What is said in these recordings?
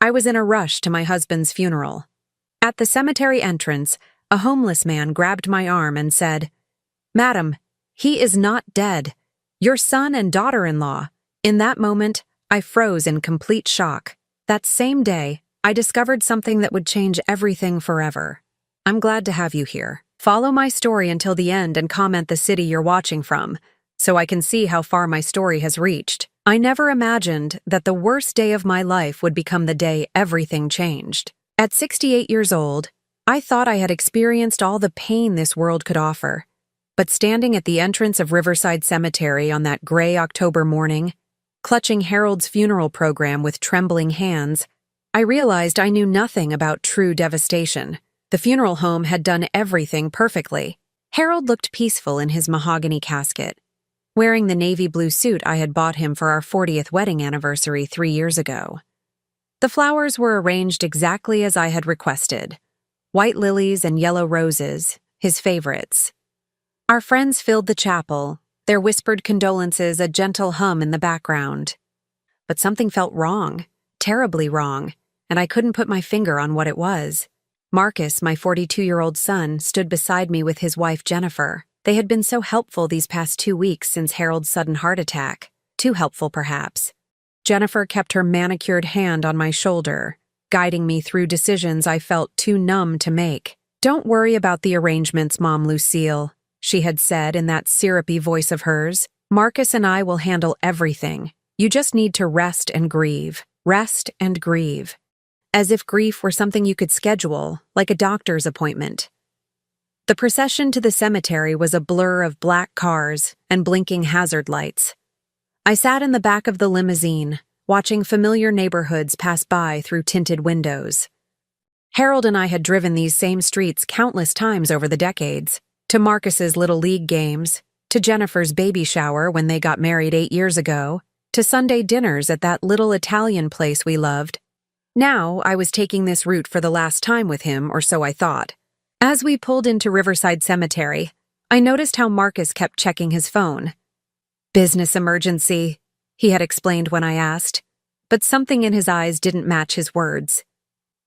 I was in a rush to my husband's funeral. At the cemetery entrance, a homeless man grabbed my arm and said, "Madam, he is not dead. Your son and daughter-in-law." In that moment, I froze in complete shock. That same day, I discovered something that would change everything forever. I'm glad to have you here. Follow my story until the end and comment the city you're watching from, so I can see how far my story has reached. I never imagined that the worst day of my life would become the day everything changed. At 68 years old, I thought I had experienced all the pain this world could offer. But standing at the entrance of Riverside Cemetery on that gray October morning, clutching Harold's funeral program with trembling hands, I realized I knew nothing about true devastation. The funeral home had done everything perfectly. Harold looked peaceful in his mahogany casket, wearing the navy blue suit I had bought him for our 40th wedding anniversary 3 years ago. The flowers were arranged exactly as I had requested. White lilies and yellow roses, his favorites. Our friends filled the chapel, their whispered condolences a gentle hum in the background. But something felt wrong, terribly wrong, and I couldn't put my finger on what it was. Marcus, my 42-year-old son, stood beside me with his wife Jennifer. They had been so helpful these past 2 weeks since Harold's sudden heart attack. Too helpful, perhaps. Jennifer kept her manicured hand on my shoulder, guiding me through decisions I felt too numb to make. "Don't worry about the arrangements, Mom Lucille," she had said in that syrupy voice of hers. "Marcus and I will handle everything. You just need to rest and grieve. Rest and grieve." As if grief were something you could schedule, like a doctor's appointment. The procession to the cemetery was a blur of black cars and blinking hazard lights. I sat in the back of the limousine, watching familiar neighborhoods pass by through tinted windows. Harold and I had driven these same streets countless times over the decades, to Marcus's Little League games, to Jennifer's baby shower when they got married 8 years ago, to Sunday dinners at that little Italian place we loved. Now I was taking this route for the last time with him, or so I thought. As we pulled into Riverside Cemetery, I noticed how Marcus kept checking his phone. "Business emergency," he had explained when I asked, but something in his eyes didn't match his words.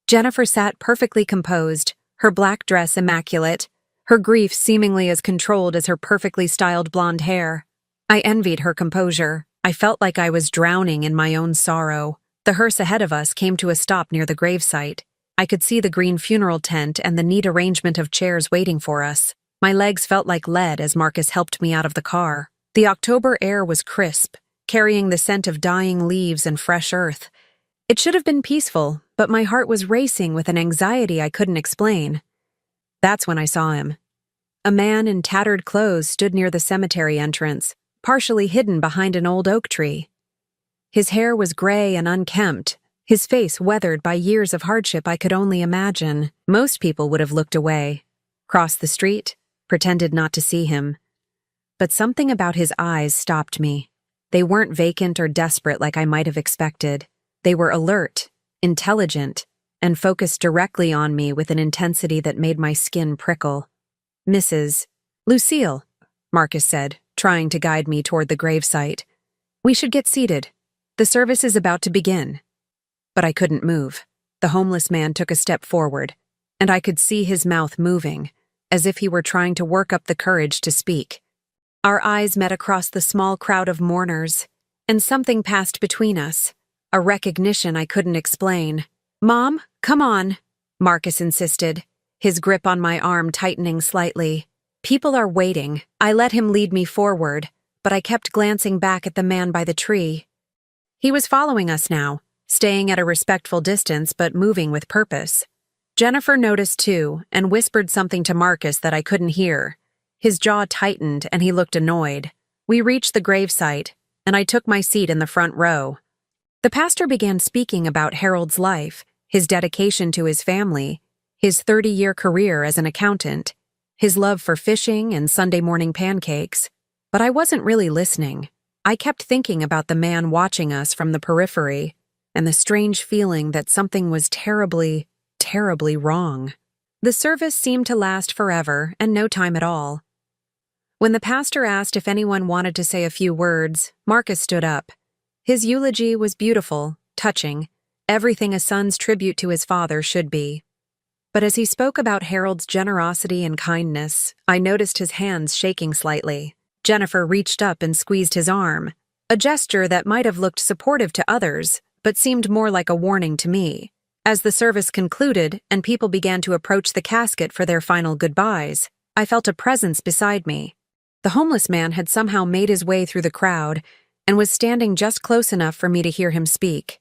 Jennifer sat perfectly composed, her black dress immaculate, her grief seemingly as controlled as her perfectly styled blonde hair. I envied her composure. I felt like I was drowning in my own sorrow. The hearse ahead of us came to a stop near the gravesite. I could see the green funeral tent and the neat arrangement of chairs waiting for us. My legs felt like lead as Marcus helped me out of the car. The October air was crisp, carrying the scent of dying leaves and fresh earth. It should have been peaceful, but my heart was racing with an anxiety I couldn't explain. That's when I saw him. A man in tattered clothes stood near the cemetery entrance, partially hidden behind an old oak tree. His hair was gray and unkempt, his face weathered by years of hardship I could only imagine. Most people would have looked away, crossed the street, pretended not to see him. But something about his eyes stopped me. They weren't vacant or desperate like I might have expected. They were alert, intelligent, and focused directly on me with an intensity that made my skin prickle. "Mrs. Lucille," Marcus said, trying to guide me toward the gravesite. "We should get seated. The service is about to begin." But I couldn't move. The homeless man took a step forward, and I could see his mouth moving, as if he were trying to work up the courage to speak. Our eyes met across the small crowd of mourners, and something passed between us, a recognition I couldn't explain. "Mom, come on," Marcus insisted, his grip on my arm tightening slightly. "People are waiting." I let him lead me forward, but I kept glancing back at the man by the tree. He was following us now, staying at a respectful distance but moving with purpose. Jennifer noticed too and whispered something to Marcus that I couldn't hear. His jaw tightened and he looked annoyed. We reached the gravesite, and I took my seat in the front row. The pastor began speaking about Harold's life, his dedication to his family, his 30-year career as an accountant, his love for fishing and Sunday morning pancakes. But I wasn't really listening. I kept thinking about the man watching us from the periphery and the strange feeling that something was terribly, terribly wrong. The service seemed to last forever and no time at all. When the pastor asked if anyone wanted to say a few words, Marcus stood up. His eulogy was beautiful, touching, everything a son's tribute to his father should be. But as he spoke about Harold's generosity and kindness, I noticed his hands shaking slightly. Jennifer reached up and squeezed his arm, a gesture that might have looked supportive to others, but seemed more like a warning to me. As the service concluded and people began to approach the casket for their final goodbyes, I felt a presence beside me. The homeless man had somehow made his way through the crowd and was standing just close enough for me to hear him speak.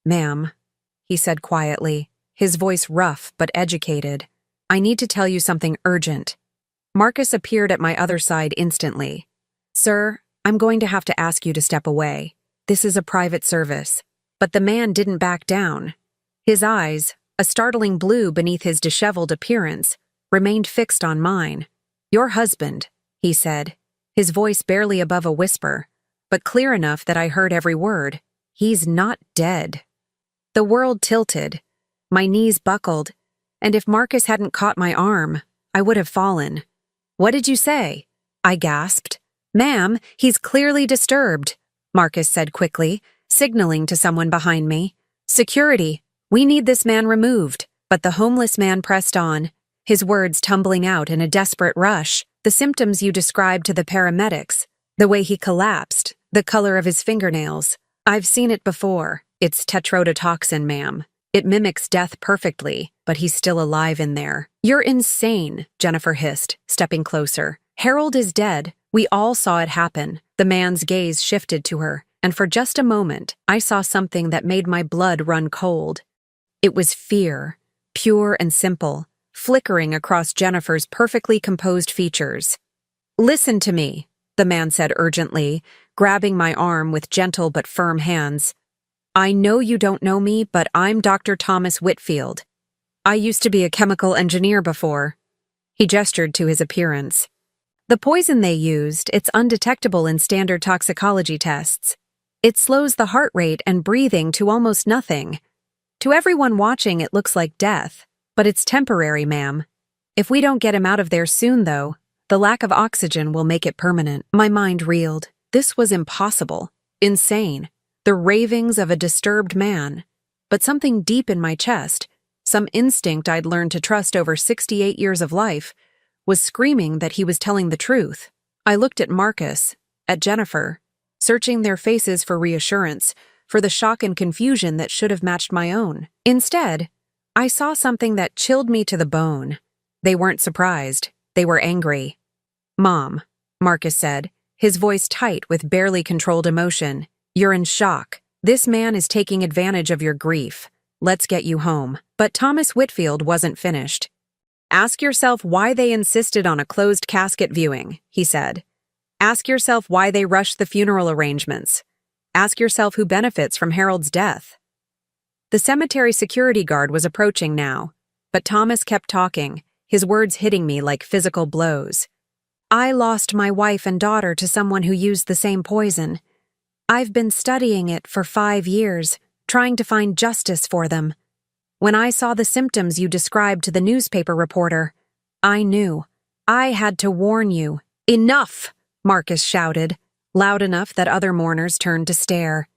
"Ma'am," he said quietly, his voice rough but educated, "I need to tell you something urgent." Marcus appeared at my other side instantly. "Sir, I'm going to have to ask you to step away. This is a private service." But the man didn't back down. His eyes, a startling blue beneath his disheveled appearance, remained fixed on mine. "Your husband," he said, his voice barely above a whisper, but clear enough that I heard every word. "He's not dead." The world tilted. My knees buckled, and if Marcus hadn't caught my arm, I would have fallen. "What did you say?" I gasped. "Ma'am, he's clearly disturbed," Marcus said quickly, signaling to someone behind me. "Security, we need this man removed." But the homeless man pressed on, his words tumbling out in a desperate rush. "The symptoms you described to the paramedics, the way he collapsed, the color of his fingernails. I've seen it before. It's tetrodotoxin, ma'am. It mimics death perfectly, but he's still alive in there." "You're insane," Jennifer hissed, stepping closer. "Harold is dead. We all saw it happen." The man's gaze shifted to her, and for just a moment, I saw something that made my blood run cold. It was fear, pure and simple, flickering across Jennifer's perfectly composed features. "Listen to me," the man said urgently, grabbing my arm with gentle but firm hands. "I know you don't know me, but I'm Dr. Thomas Whitfield. I used to be a chemical engineer before." He gestured to his appearance. "The poison they used, it's undetectable in standard toxicology tests. It slows the heart rate and breathing to almost nothing. To everyone watching, it looks like death, but it's temporary, ma'am. If we don't get him out of there soon, though, the lack of oxygen will make it permanent." My mind reeled. This was impossible, insane, the ravings of a disturbed man. But something deep in my chest, some instinct I'd learned to trust over 68 years of life, was screaming that he was telling the truth. I looked at Marcus, at Jennifer, searching their faces for reassurance, for the shock and confusion that should have matched my own. Instead, I saw something that chilled me to the bone. They weren't surprised. They were angry. "Mom," Marcus said, his voice tight with barely controlled emotion, "you're in shock. This man is taking advantage of your grief. Let's get you home." But Thomas Whitfield wasn't finished. "Ask yourself why they insisted on a closed casket viewing," he said. "Ask yourself why they rushed the funeral arrangements. Ask yourself who benefits from Harold's death." The cemetery security guard was approaching now, but Thomas kept talking, his words hitting me like physical blows. "I lost my wife and daughter to someone who used the same poison. I've been studying it for 5 years, trying to find justice for them. When I saw the symptoms you described to the newspaper reporter, I knew. I had to warn you." "Enough!" Marcus shouted, loud enough that other mourners turned to stare.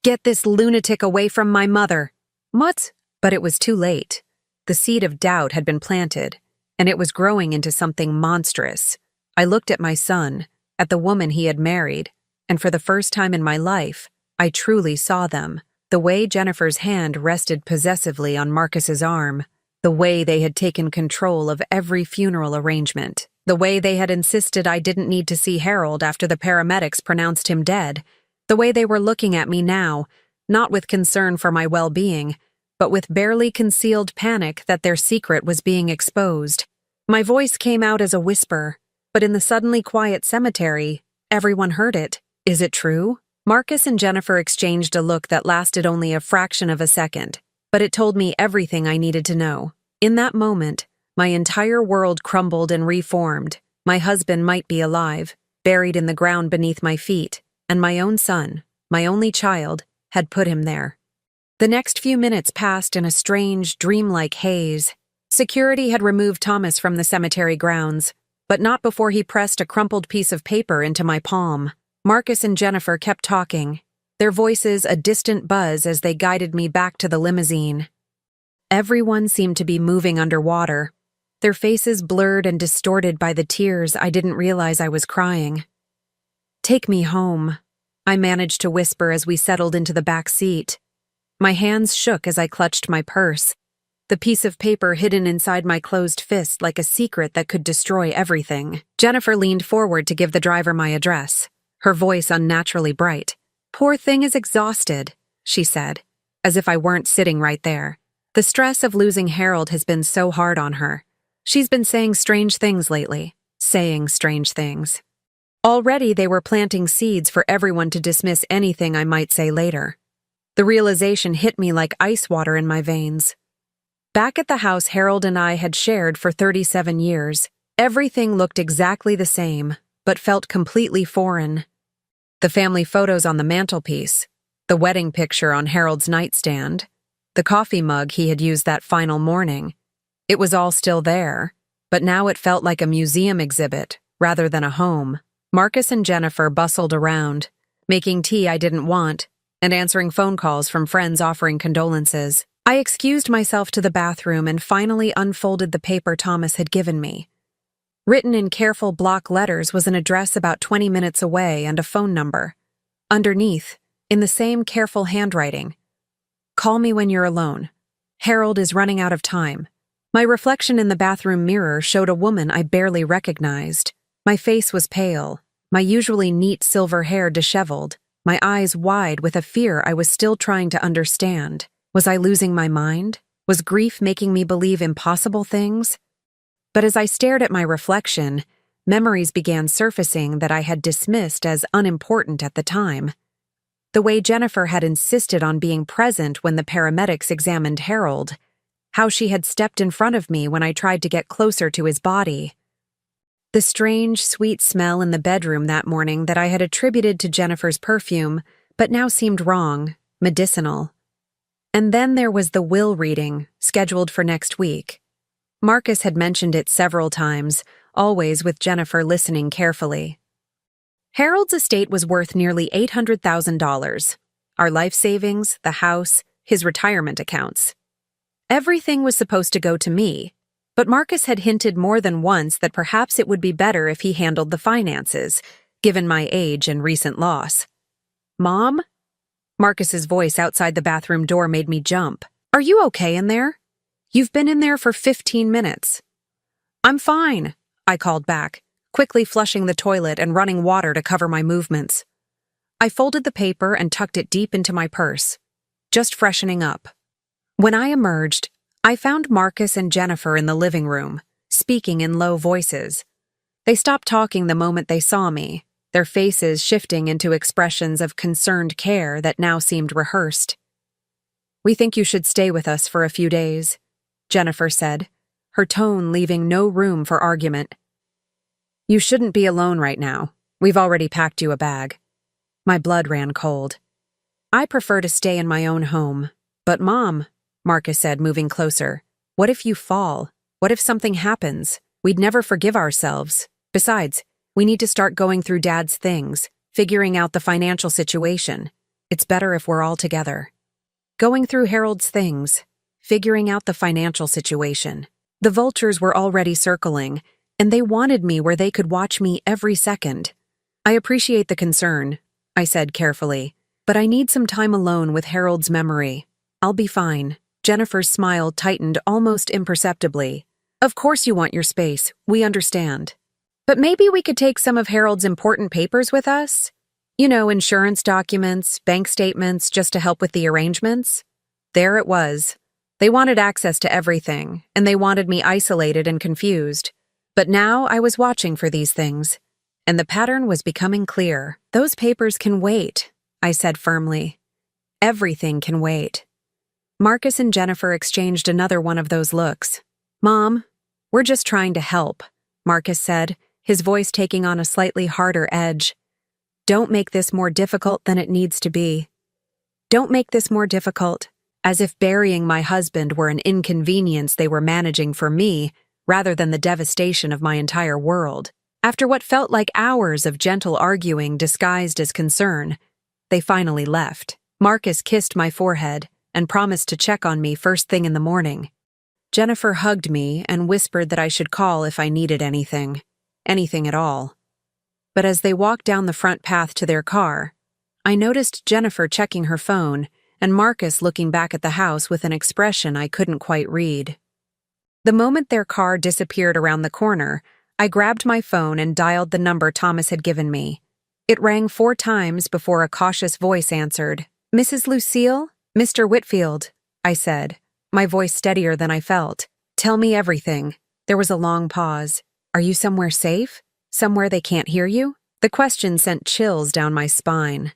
"Get this lunatic away from my mother." "What?" But it was too late. The seed of doubt had been planted, and it was growing into something monstrous. I looked at my son, at the woman he had married, and for the first time in my life, I truly saw them. The way Jennifer's hand rested possessively on Marcus's arm, the way they had taken control of every funeral arrangement, the way they had insisted I didn't need to see Harold after the paramedics pronounced him dead, the way they were looking at me now, not with concern for my well-being, but with barely concealed panic that their secret was being exposed. My voice came out as a whisper, but in the suddenly quiet cemetery, everyone heard it. "Is it true?" Marcus and Jennifer exchanged a look that lasted only a fraction of a second, but it told me everything I needed to know. In that moment, my entire world crumbled and reformed. My husband might be alive, buried in the ground beneath my feet, and my own son, my only child, had put him there. The next few minutes passed in a strange, dreamlike haze. Security had removed Thomas from the cemetery grounds, but not before he pressed a crumpled piece of paper into my palm. Marcus and Jennifer kept talking, their voices a distant buzz as they guided me back to the limousine. Everyone seemed to be moving underwater, their faces blurred and distorted by the tears I didn't realize I was crying. "Take me home," I managed to whisper as we settled into the back seat. My hands shook as I clutched my purse, the piece of paper hidden inside my closed fist like a secret that could destroy everything. Jennifer leaned forward to give the driver my address, her voice unnaturally bright. "Poor thing is exhausted," she said, as if I weren't sitting right there. "The stress of losing Harold has been so hard on her. She's been saying strange things lately, saying strange things." Already they were planting seeds for everyone to dismiss anything I might say later. The realization hit me like ice water in my veins. Back at the house Harold and I had shared for 37 years, everything looked exactly the same, but felt completely foreign. The family photos on the mantelpiece, the wedding picture on Harold's nightstand, the coffee mug he had used that final morning. It was all still there, but now it felt like a museum exhibit rather than a home. Marcus and Jennifer bustled around, making tea I didn't want, and answering phone calls from friends offering condolences. I excused myself to the bathroom and finally unfolded the paper Thomas had given me. Written in careful block letters was an address about 20 minutes away and a phone number. Underneath, in the same careful handwriting, "Call me when you're alone. Harold is running out of time." My reflection in the bathroom mirror showed a woman I barely recognized. My face was pale, my usually neat silver hair disheveled, my eyes wide with a fear I was still trying to understand. Was I losing my mind? Was grief making me believe impossible things? But as I stared at my reflection, memories began surfacing that I had dismissed as unimportant at the time. The way Jennifer had insisted on being present when the paramedics examined Harold, how she had stepped in front of me when I tried to get closer to his body. The strange, sweet smell in the bedroom that morning that I had attributed to Jennifer's perfume, but now seemed wrong, medicinal. And then there was the will reading, scheduled for next week. Marcus had mentioned it several times, always with Jennifer listening carefully. Harold's estate was worth nearly $800,000. Our life savings, the house, his retirement accounts. Everything was supposed to go to me, but Marcus had hinted more than once that perhaps it would be better if he handled the finances, given my age and recent loss. "Mom?" Marcus's voice outside the bathroom door made me jump. "Are you okay in there? You've been in there for 15 minutes. "I'm fine," I called back, quickly flushing the toilet and running water to cover my movements. I folded the paper and tucked it deep into my purse, just freshening up. When I emerged, I found Marcus and Jennifer in the living room, speaking in low voices. They stopped talking the moment they saw me, their faces shifting into expressions of concerned care that now seemed rehearsed. "We think you should stay with us for a few days," Jennifer said, her tone leaving no room for argument. "You shouldn't be alone right now. We've already packed you a bag." My blood ran cold. "I prefer to stay in my own home. But Mom," Marcus said, moving closer, "what if you fall? What if something happens? We'd never forgive ourselves. Besides, we need to start going through Dad's things, figuring out the financial situation. It's better if we're all together." Going through Harold's things, figuring out the financial situation. The vultures were already circling, and they wanted me where they could watch me every second. "I appreciate the concern," I said carefully, "but I need some time alone with Harold's memory. I'll be fine." Jennifer's smile tightened almost imperceptibly. "Of course you want your space, we understand. But maybe we could take some of Harold's important papers with us? You know, insurance documents, bank statements, just to help with the arrangements." There it was. They wanted access to everything, and they wanted me isolated and confused. But now I was watching for these things, and the pattern was becoming clear. "Those papers can wait," I said firmly. "Everything can wait." Marcus and Jennifer exchanged another one of those looks. "Mom, we're just trying to help," Marcus said, his voice taking on a slightly harder edge. "Don't make this more difficult than it needs to be. Don't make this more difficult," as if burying my husband were an inconvenience they were managing for me rather than the devastation of my entire world. After what felt like hours of gentle arguing disguised as concern, they finally left. Marcus kissed my forehead and promised to check on me first thing in the morning. Jennifer hugged me and whispered that I should call if I needed anything at all. But as they walked down the front path to their car, I noticed Jennifer checking her phone and Marcus looking back at the house with an expression I couldn't quite read. The moment their car disappeared around the corner, I grabbed my phone and dialed the number Thomas had given me. It rang 4 times before a cautious voice answered. "Mrs. Lucille? Mr. Whitfield," I said, my voice steadier than I felt. "Tell me everything." There was a long pause. "Are you somewhere safe? Somewhere they can't hear you?" The question sent chills down my spine.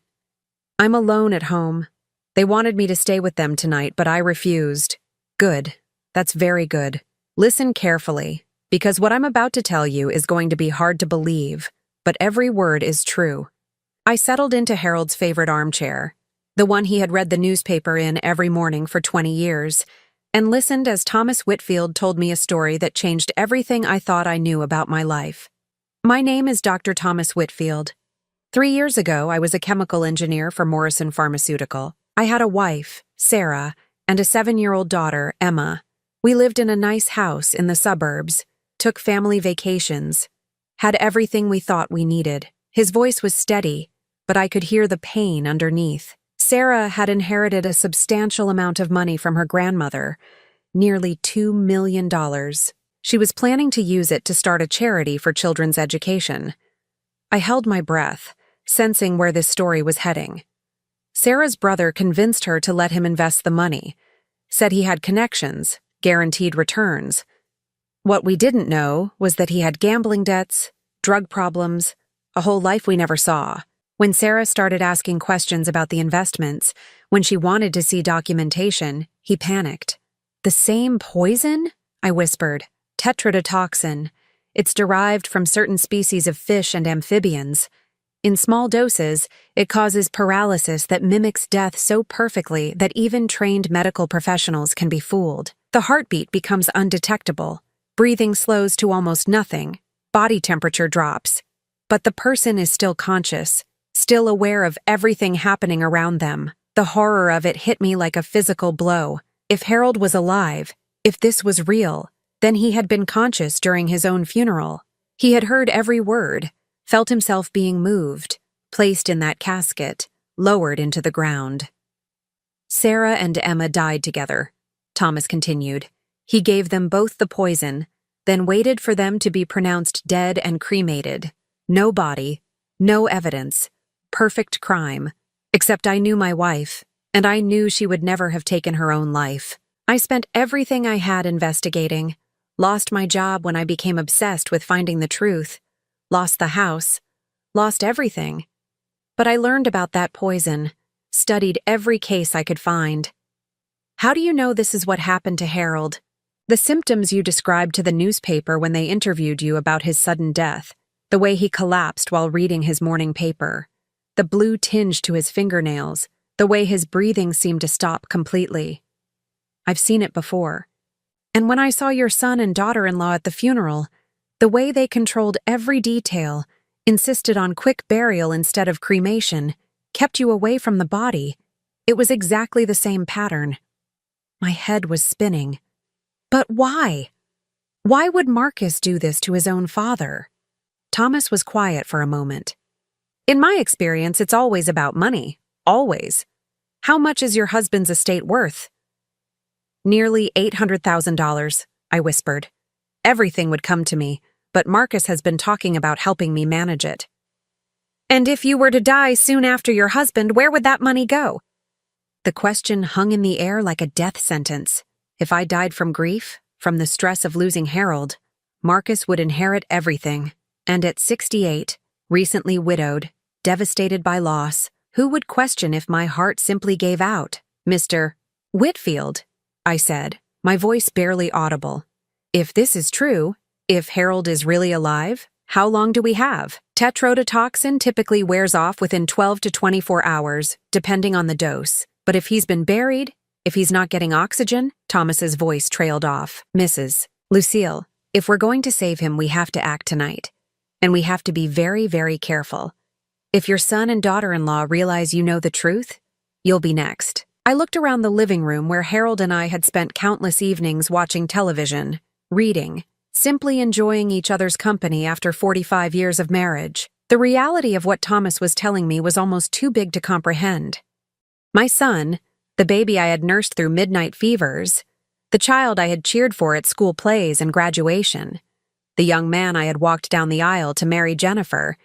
"I'm alone at home. They wanted me to stay with them tonight, but I refused." "Good. That's very good. Listen carefully, because what I'm about to tell you is going to be hard to believe, but every word is true." I settled into Harold's favorite armchair, the one he had read the newspaper in every morning for 20 years, and listened as Thomas Whitfield told me a story that changed everything I thought I knew about my life. My name is Dr. Thomas Whitfield. 3 years ago, I was a chemical engineer for Morrison Pharmaceutical. I had a wife, Sarah, and a 7-year-old daughter, Emma. We lived in a nice house in the suburbs, took family vacations, had everything we thought we needed. His voice was steady, but I could hear the pain underneath. Sarah had inherited a substantial amount of money from her grandmother, nearly $2 million. She was planning to use it to start a charity for children's education. I held my breath, sensing where this story was heading. Sarah's brother convinced her to let him invest the money, said he had connections, guaranteed returns. What we didn't know was that he had gambling debts, drug problems, a whole life we never saw. When Sarah started asking questions about the investments, when she wanted to see documentation, he panicked. "The same poison?" I whispered. "Tetrodotoxin. It's derived from certain species of fish and amphibians. In small doses, it causes paralysis that mimics death so perfectly that even trained medical professionals can be fooled. The heartbeat becomes undetectable. Breathing slows to almost nothing. Body temperature drops. But the person is still conscious, still aware of everything happening around them. The horror of it hit me like a physical blow. If Harold was alive, if this was real, then he had been conscious during his own funeral. He had heard every word, felt himself being moved, placed in that casket, lowered into the ground. "Sarah and Emma died together," Thomas continued. "He gave them both the poison, then waited for them to be pronounced dead and cremated. No body, no evidence. Perfect crime. Except I knew my wife, and I knew she would never have taken her own life. I spent everything I had investigating, lost my job when I became obsessed with finding the truth, lost the house, lost everything. But I learned about that poison, studied every case I could find. How do you know this is what happened to Harold? The symptoms you described to the newspaper when they interviewed you about his sudden death, the way he collapsed while reading his morning paper, the blue tinge to his fingernails, the way his breathing seemed to stop completely. I've seen it before. And when I saw your son and daughter-in-law at the funeral, the way they controlled every detail, insisted on quick burial instead of cremation, kept you away from the body, it was exactly the same pattern. My head was spinning. But why? Why would Marcus do this to his own father? Thomas was quiet for a moment. "In my experience, it's always about money. Always. How much is your husband's estate worth?" "Nearly $800,000, I whispered. "Everything would come to me, but Marcus has been talking about helping me manage it." "And if you were to die soon after your husband, where would that money go?" The question hung in the air like a death sentence. If I died from grief, from the stress of losing Harold, Marcus would inherit everything. And at 68, recently widowed, devastated by loss, who would question if my heart simply gave out? "Mr. Whitfield," I said, my voice barely audible. "If this is true, if Harold is really alive, how long do we have?" Tetrodotoxin typically wears off within 12 to 24 hours, depending on the dose. But if he's been buried, if he's not getting oxygen, Thomas's voice trailed off. "Mrs. Lucille, if we're going to save him, we have to act tonight. And we have to be very, very careful. If your son and daughter-in-law realize you know the truth, you'll be next. I looked around the living room where Harold and I had spent countless evenings watching television, reading, simply enjoying each other's company after 45 years of marriage. The reality of what Thomas was telling me was almost too big to comprehend. My son, the baby I had nursed through midnight fevers, the child I had cheered for at school plays and graduation, the young man I had walked down the aisle to marry Jennifer,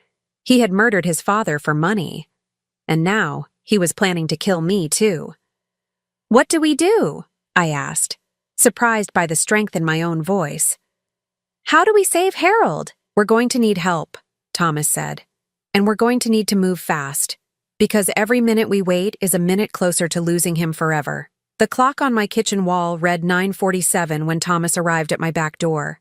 he had murdered his father for money. And now he was planning to kill me too. "What do we do?" I asked, surprised by the strength in my own voice. "How do we save Harold?" "We're going to need help," Thomas said. "And we're going to need to move fast, because every minute we wait is a minute closer to losing him forever." The clock on my kitchen wall read 9:47 when Thomas arrived at my back door.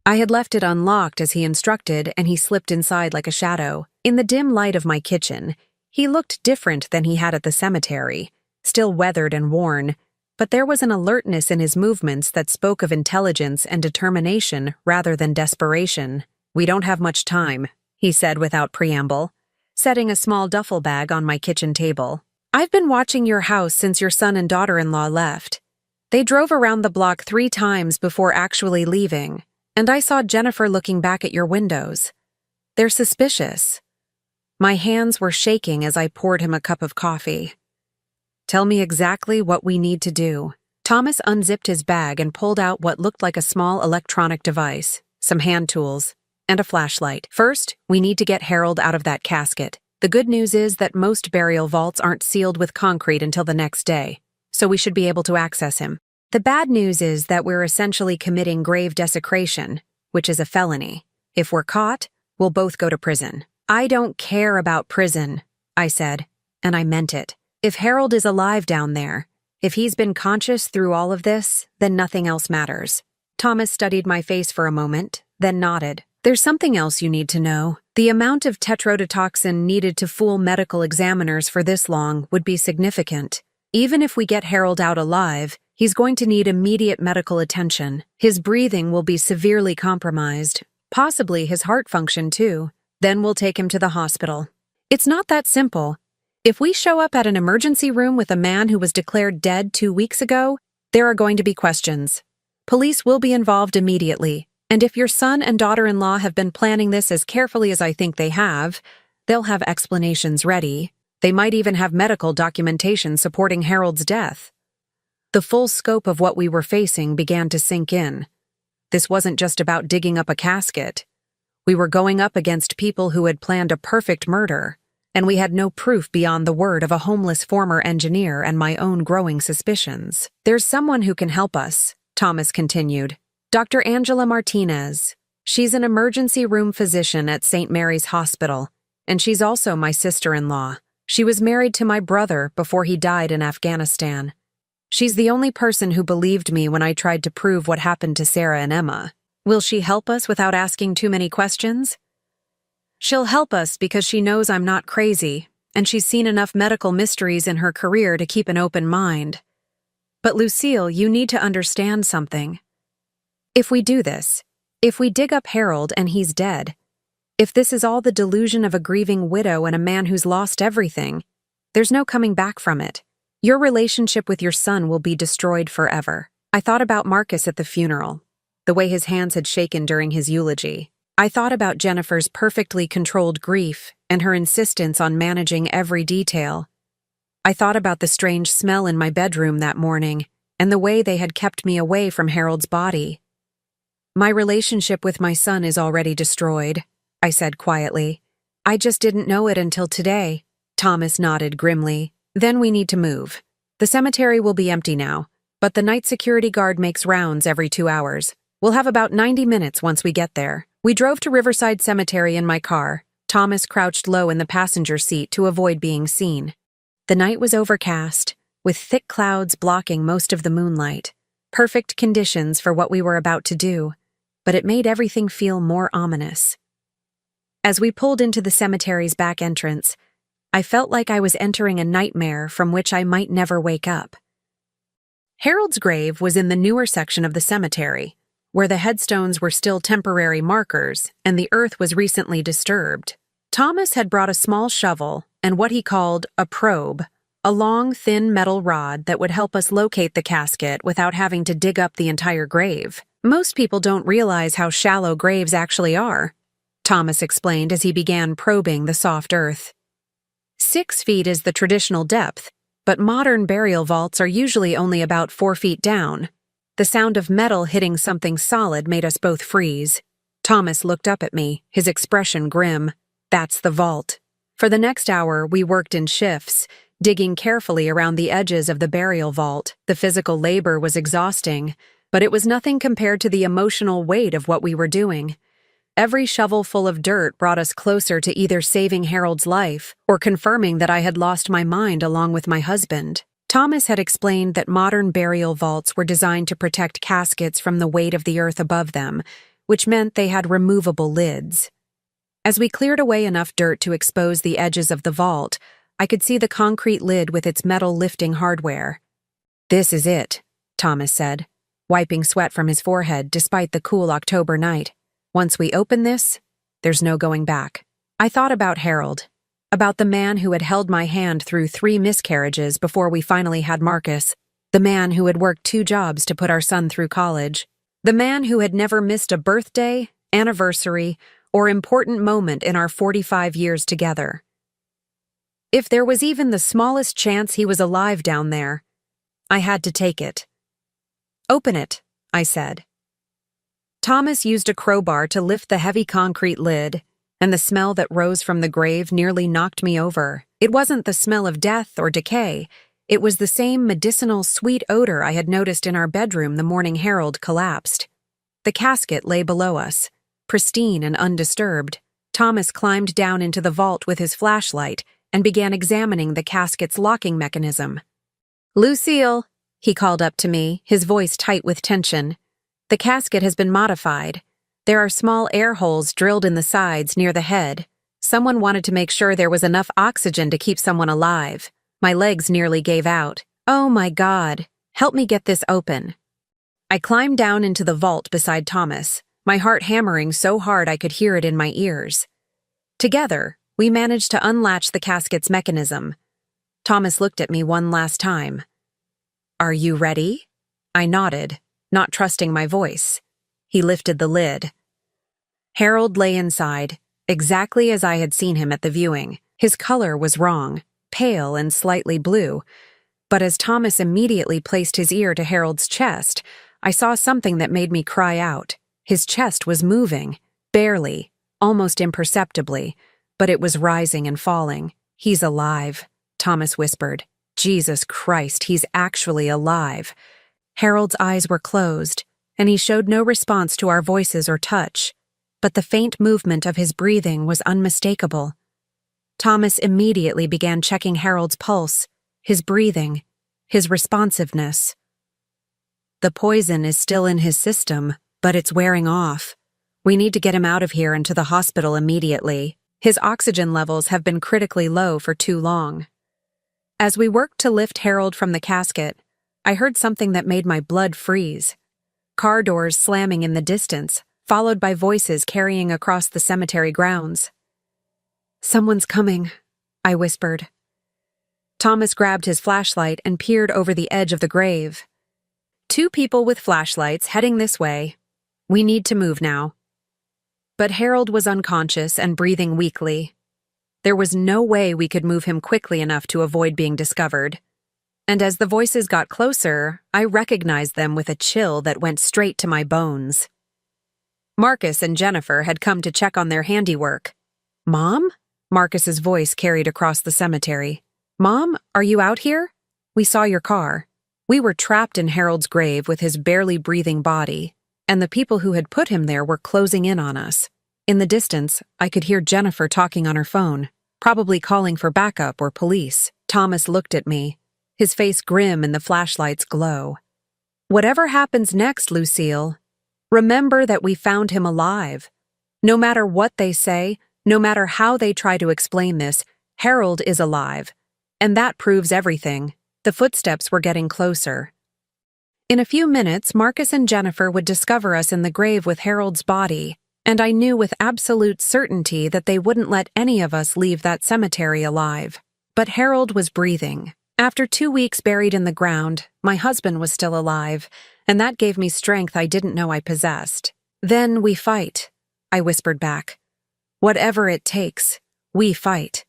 I had left it unlocked as he instructed, and he slipped inside like a shadow. In the dim light of my kitchen, he looked different than he had at the cemetery, still weathered and worn, but there was an alertness in his movements that spoke of intelligence and determination rather than desperation. "We don't have much time," he said without preamble, setting a small duffel bag on my kitchen table. "I've been watching your house since your son and daughter-in-law left. They drove around the block 3 times before actually leaving, and I saw Jennifer looking back at your windows. They're suspicious." My hands were shaking as I poured him a cup of coffee. "Tell me exactly what we need to do." Thomas unzipped his bag and pulled out what looked like a small electronic device, some hand tools, and a flashlight. "First, we need to get Harold out of that casket. The good news is that most burial vaults aren't sealed with concrete until the next day, so we should be able to access him. The bad news is that we're essentially committing grave desecration, which is a felony. If we're caught, we'll both go to prison." "I don't care about prison," I said, and I meant it. If Harold is alive down there, if he's been conscious through all of this, then nothing else matters. Thomas studied my face for a moment, then nodded. "There's something else you need to know. The amount of tetrodotoxin needed to fool medical examiners for this long would be significant. Even if we get Harold out alive, he's going to need immediate medical attention. His breathing will be severely compromised, possibly his heart function too. Then we'll take him to the hospital. It's not that simple. If we show up at an emergency room with a man who was declared dead 2 weeks ago, there are going to be questions. Police will be involved immediately, and if your son and daughter-in-law have been planning this as carefully as I think they have, they'll have explanations ready. They might even have medical documentation supporting Harold's death." The full scope of what we were facing began to sink in. This wasn't just about digging up a casket. We were going up against people who had planned a perfect murder, and we had no proof beyond the word of a homeless former engineer and my own growing suspicions. "There's someone who can help us," Thomas continued. "Dr. Angela Martinez. She's an emergency room physician at St. Mary's Hospital, and she's also my sister-in-law. She was married to my brother before he died in Afghanistan. She's the only person who believed me when I tried to prove what happened to Sarah and Emma. Will she help us without asking too many questions?" "She'll help us because she knows I'm not crazy, and she's seen enough medical mysteries in her career to keep an open mind. But Lucille, you need to understand something. If we do this, if we dig up Harold and he's dead, if this is all the delusion of a grieving widow and a man who's lost everything, there's no coming back from it. Your relationship with your son will be destroyed forever." I thought about Marcus at the funeral, the way his hands had shaken during his eulogy. I thought about Jennifer's perfectly controlled grief and her insistence on managing every detail. I thought about the strange smell in my bedroom that morning and the way they had kept me away from Harold's body. "My relationship with my son is already destroyed," I said quietly. "I just didn't know it until today." Thomas nodded grimly. "Then we need to move. The cemetery will be empty now, but the night security guard makes rounds every 2 hours. We'll have about 90 minutes once we get there." We drove to Riverside Cemetery in my car. Thomas crouched low in the passenger seat to avoid being seen. The night was overcast, with thick clouds blocking most of the moonlight. Perfect conditions for what we were about to do, but it made everything feel more ominous. As we pulled into the cemetery's back entrance, I felt like I was entering a nightmare from which I might never wake up. Harold's grave was in the newer section of the cemetery, where the headstones were still temporary markers and the earth was recently disturbed. Thomas had brought a small shovel and what he called a probe, a long, thin metal rod that would help us locate the casket without having to dig up the entire grave. Most people don't realize how shallow graves actually are, Thomas explained as he began probing the soft earth. 6 feet is the traditional depth, but modern burial vaults are usually only about 4 feet down. The sound of metal hitting something solid made us both freeze. Thomas looked up at me, his expression grim. That's the vault. For the next hour, we worked in shifts, digging carefully around the edges of the burial vault. The physical labor was exhausting, but it was nothing compared to the emotional weight of what we were doing. Every shovelful of dirt brought us closer to either saving Harold's life or confirming that I had lost my mind along with my husband. Thomas had explained that modern burial vaults were designed to protect caskets from the weight of the earth above them, which meant they had removable lids. As we cleared away enough dirt to expose the edges of the vault, I could see the concrete lid with its metal lifting hardware. "This is it," Thomas said, wiping sweat from his forehead despite the cool October night. "Once we open this, there's no going back." I thought about Harold, about the man who had held my hand through 3 miscarriages before we finally had Marcus, the man who had worked 2 jobs to put our son through college, the man who had never missed a birthday, anniversary, or important moment in our 45 years together. If there was even the smallest chance he was alive down there, I had to take it. "Open it," I said. Thomas used a crowbar to lift the heavy concrete lid, and the smell that rose from the grave nearly knocked me over. It wasn't the smell of death or decay. It was the same medicinal sweet odor I had noticed in our bedroom the morning Harold collapsed. The casket lay below us, pristine and undisturbed. Thomas climbed down into the vault with his flashlight and began examining the casket's locking mechanism. "Lucille," he called up to me, his voice tight with tension. "The casket has been modified. There are small air holes drilled in the sides near the head. Someone wanted to make sure there was enough oxygen to keep someone alive." My legs nearly gave out. "Oh my God, help me get this open." I climbed down into the vault beside Thomas, my heart hammering so hard I could hear it in my ears. Together, we managed to unlatch the casket's mechanism. Thomas looked at me one last time. "Are you ready?" I nodded, not trusting my voice. He lifted the lid. Harold lay inside, exactly as I had seen him at the viewing. His color was wrong, pale and slightly blue, but as Thomas immediately placed his ear to Harold's chest, I saw something that made me cry out. His chest was moving, barely, almost imperceptibly, but it was rising and falling. "He's alive," Thomas whispered. "Jesus Christ, he's actually alive." Harold's eyes were closed, and he showed no response to our voices or touch, but the faint movement of his breathing was unmistakable. Thomas immediately began checking Harold's pulse, his breathing, his responsiveness. "The poison is still in his system, but it's wearing off. We need to get him out of here and to the hospital immediately. His oxygen levels have been critically low for too long." As we worked to lift Harold from the casket, I heard something that made my blood freeze. Car doors slamming in the distance, followed by voices carrying across the cemetery grounds. "Someone's coming," I whispered. Thomas grabbed his flashlight and peered over the edge of the grave. "2 people with flashlights heading this way. We need to move now." But Harold was unconscious and breathing weakly. There was no way we could move him quickly enough to avoid being discovered. And as the voices got closer, I recognized them with a chill that went straight to my bones. Marcus and Jennifer had come to check on their handiwork. "Mom?" Marcus's voice carried across the cemetery. "Mom, are you out here? We saw your car." We were trapped in Harold's grave with his barely breathing body, and the people who had put him there were closing in on us. In the distance, I could hear Jennifer talking on her phone, probably calling for backup or police. Thomas looked at me, his face grim in the flashlight's glow. "Whatever happens next, Lucille, remember that we found him alive. No matter what they say, no matter how they try to explain this, Harold is alive. And that proves everything." The footsteps were getting closer. In a few minutes, Marcus and Jennifer would discover us in the grave with Harold's body, And I knew with absolute certainty that they wouldn't let any of us leave that cemetery alive. But Harold was breathing. After 2 weeks buried in the ground, my husband was still alive, and that gave me strength I didn't know I possessed. "Then we fight," I whispered back. "Whatever it takes, we fight."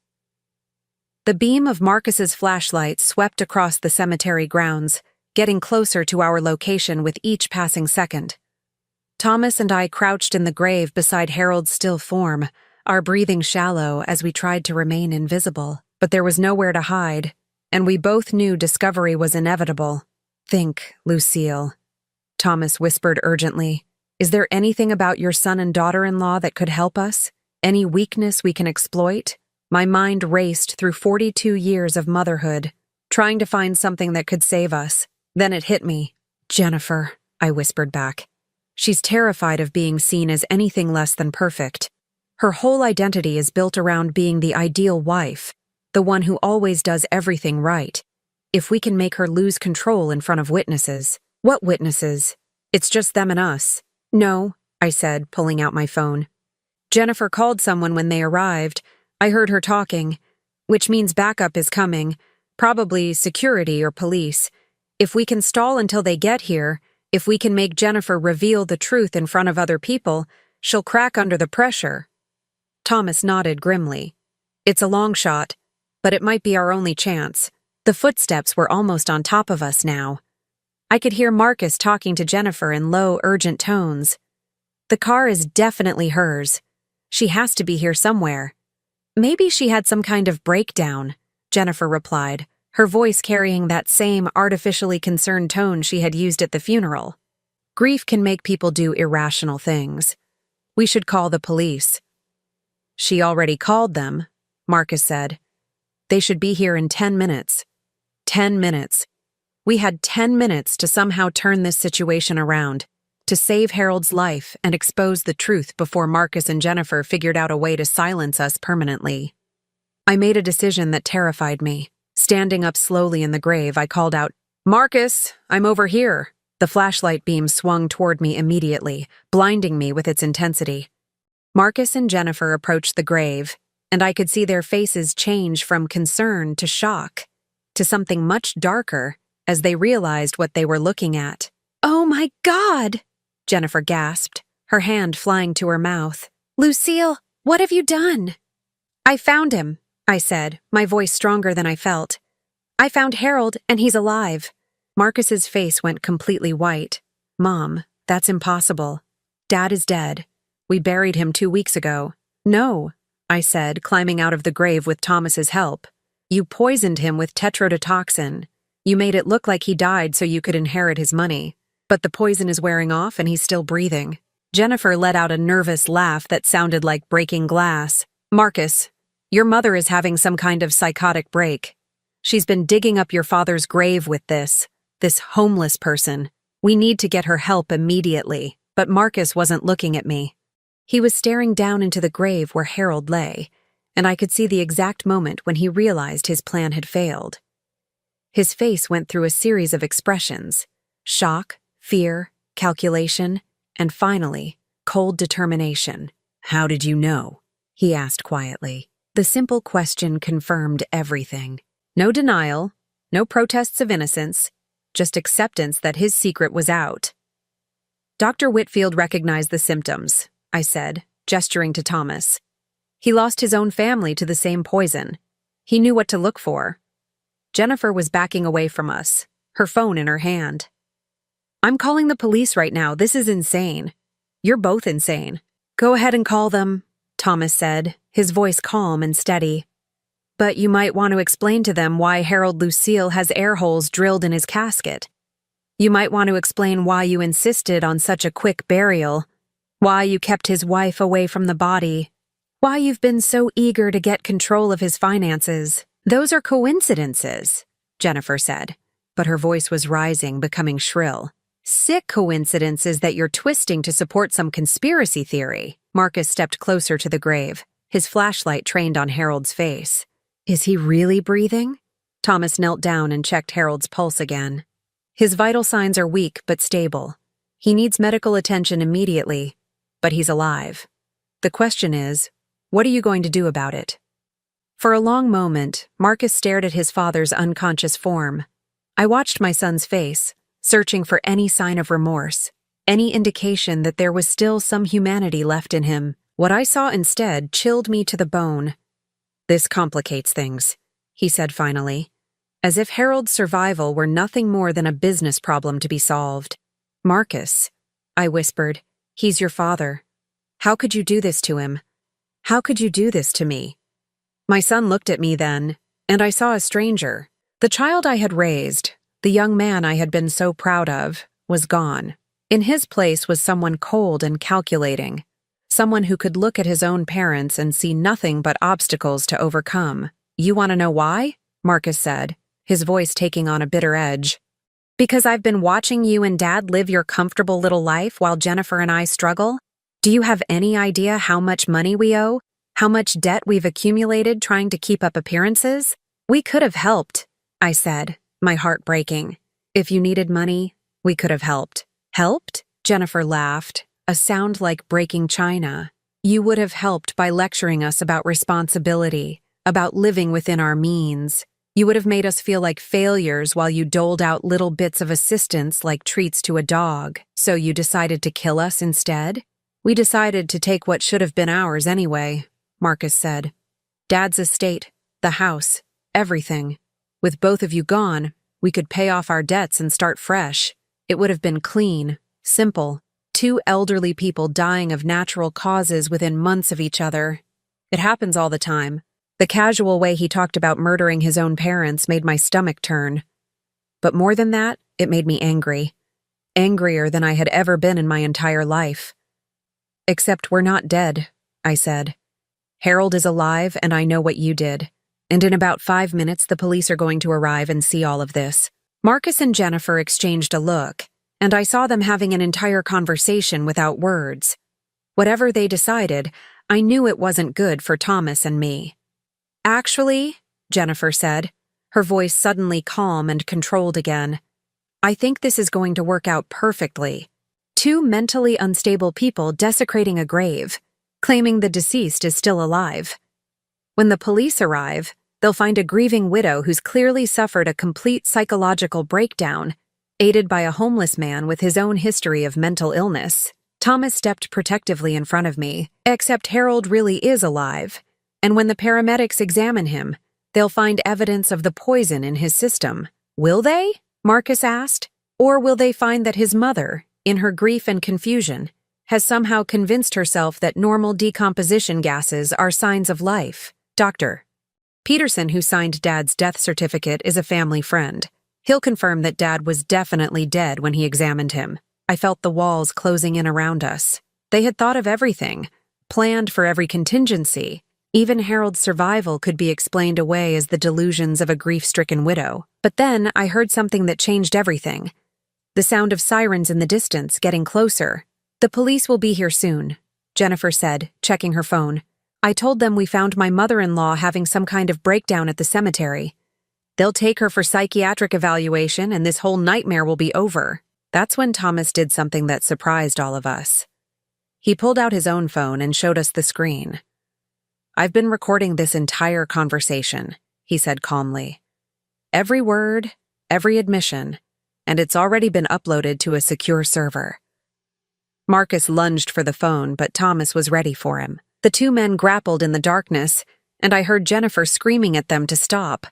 The beam of Marcus's flashlight swept across the cemetery grounds, getting closer to our location with each passing second. Thomas and I crouched in the grave beside Harold's still form, our breathing shallow as we tried to remain invisible. But there was nowhere to hide, and we both knew discovery was inevitable. "Think, Lucille," Thomas whispered urgently. "Is there anything about your son and daughter-in-law that could help us? Any weakness we can exploit?" My mind raced through 42 years of motherhood, trying to find something that could save us. Then it hit me. "Jennifer," I whispered back. "She's terrified of being seen as anything less than perfect. Her whole identity is built around being the ideal wife, the one who always does everything right. If we can make her lose control in front of witnesses." "What witnesses? It's just them and us." "No," I said, pulling out my phone. "Jennifer called someone when they arrived. I heard her talking, which means backup is coming, probably security or police. If we can stall until they get here, if we can make Jennifer reveal the truth in front of other people, she'll crack under the pressure." Thomas nodded grimly. "It's a long shot, but it might be our only chance." The footsteps were almost on top of us now. I could hear Marcus talking to Jennifer in low, urgent tones. "The car is definitely hers. She has to be here somewhere." "Maybe she had some kind of breakdown," Jennifer replied, her voice carrying that same artificially concerned tone she had used at the funeral. "Grief can make people do irrational things. We should call the police." "She already called them," Marcus said. "They should be here in 10 minutes. 10 minutes. We had 10 minutes to somehow turn this situation around, to save Harold's life and expose the truth before Marcus and Jennifer figured out a way to silence us permanently. I made a decision that terrified me. Standing up slowly in the grave, I called out, "Marcus, I'm over here." The flashlight beam swung toward me immediately, blinding me with its intensity. Marcus and Jennifer approached the grave, and I could see their faces change from concern to shock, to something much darker as they realized what they were looking at. "Oh my God!" Jennifer gasped, her hand flying to her mouth. "Lucille, what have you done?" "I found him," I said, my voice stronger than I felt. "I found Harold, and he's alive." Marcus's face went completely white. "Mom, that's impossible. Dad is dead. We buried him 2 weeks ago." "No," I said, climbing out of the grave with Thomas's help. "You poisoned him with tetrodotoxin. You made it look like he died so you could inherit his money. But the poison is wearing off and he's still breathing." Jennifer let out a nervous laugh that sounded like breaking glass. "Marcus, your mother is having some kind of psychotic break. She's been digging up your father's grave with this homeless person. We need to get her help immediately." But Marcus wasn't looking at me. He was staring down into the grave where Harold lay, and I could see the exact moment when he realized his plan had failed. His face went through a series of expressions: shock, fear, calculation, and finally, cold determination. "How did you know?" he asked quietly. The simple question confirmed everything. No denial, no protests of innocence, just acceptance that his secret was out. "Dr. Whitfield recognized the symptoms," I said, gesturing to Thomas. "He lost his own family to the same poison. He knew what to look for." Jennifer was backing away from us, her phone in her hand. "I'm calling the police right now. This is insane. You're both insane." "Go ahead and call them," Thomas said, his voice calm and steady. "But you might want to explain to them why Harold Lucille has air holes drilled in his casket. You might want to explain why you insisted on such a quick burial, why you kept his wife away from the body, why you've been so eager to get control of his finances." "Those are coincidences," Jennifer said, but her voice was rising, becoming shrill. "Sick coincidences that you're twisting to support some conspiracy theory." Marcus stepped closer to the grave, his flashlight trained on Harold's face. "Is he really breathing?" Thomas knelt down and checked Harold's pulse again. "His vital signs are weak but stable. He needs medical attention immediately, but he's alive." The question is, what are you going to do about it? For a long moment, Marcus stared at his father's unconscious form. I watched my son's face, searching for any sign of remorse, any indication that there was still some humanity left in him. What I saw instead chilled me to the bone. "This complicates things," he said finally, as if Harold's survival were nothing more than a business problem to be solved. "Marcus," I whispered, "he's your father. How could you do this to him? How could you do this to me?" My son looked at me then, and I saw a stranger. The child I had raised, the young man I had been so proud of, was gone. In his place was someone cold and calculating, someone who could look at his own parents and see nothing but obstacles to overcome. "You want to know why?" Marcus said, his voice taking on a bitter edge. "Because I've been watching you and Dad live your comfortable little life while Jennifer and I struggle. Do you have any idea how much money we owe? How much debt we've accumulated trying to keep up appearances? We could have helped," I said, my heart breaking. "If you needed money, we could have helped." "Helped?" Jennifer laughed, a sound like breaking china. "You would have helped by lecturing us about responsibility, about living within our means. You would have made us feel like failures while you doled out little bits of assistance like treats to a dog. So you decided to kill us instead?" "We decided to take what should have been ours anyway," Marcus said. "Dad's estate, the house, everything. With both of you gone, we could pay off our debts and start fresh. It would have been clean, simple. 2 elderly people dying of natural causes within months of each other. It happens all the time." The casual way he talked about murdering his own parents made my stomach turn. But more than that, it made me angry. Angrier than I had ever been in my entire life. "Except we're not dead," I said. "Harold is alive, and I know what you did. And in about 5 minutes, the police are going to arrive and see all of this." Marcus and Jennifer exchanged a look, and I saw them having an entire conversation without words. Whatever they decided, I knew it wasn't good for Thomas and me. "Actually," Jennifer said, her voice suddenly calm and controlled again, "I think this is going to work out perfectly. 2 mentally unstable people desecrating a grave, claiming the deceased is still alive. When the police arrive, they'll find a grieving widow who's clearly suffered a complete psychological breakdown, aided by a homeless man with his own history of mental illness." Thomas stepped protectively in front of me. "Except Harold really is alive. And when the paramedics examine him, they'll find evidence of the poison in his system." "Will they?" Marcus asked. "Or will they find that his mother, in her grief and confusion, has somehow convinced herself that normal decomposition gases are signs of life?" Dr. Peterson, who signed Dad's death certificate, is a family friend. He'll confirm that Dad was definitely dead when he examined him. I felt the walls closing in around us. They had thought of everything, planned for every contingency. Even Harold's survival could be explained away as the delusions of a grief-stricken widow. But then I heard something that changed everything. The sound of sirens in the distance, getting closer. "The police will be here soon," Jennifer said, checking her phone. "I told them we found my mother-in-law having some kind of breakdown at the cemetery. They'll take her for psychiatric evaluation and this whole nightmare will be over." That's when Thomas did something that surprised all of us. He pulled out his own phone and showed us the screen. "I've been recording this entire conversation," he said calmly. "Every word, every admission, and it's already been uploaded to a secure server." Marcus lunged for the phone, but Thomas was ready for him. The 2 men grappled in the darkness, and I heard Jennifer screaming at them to stop.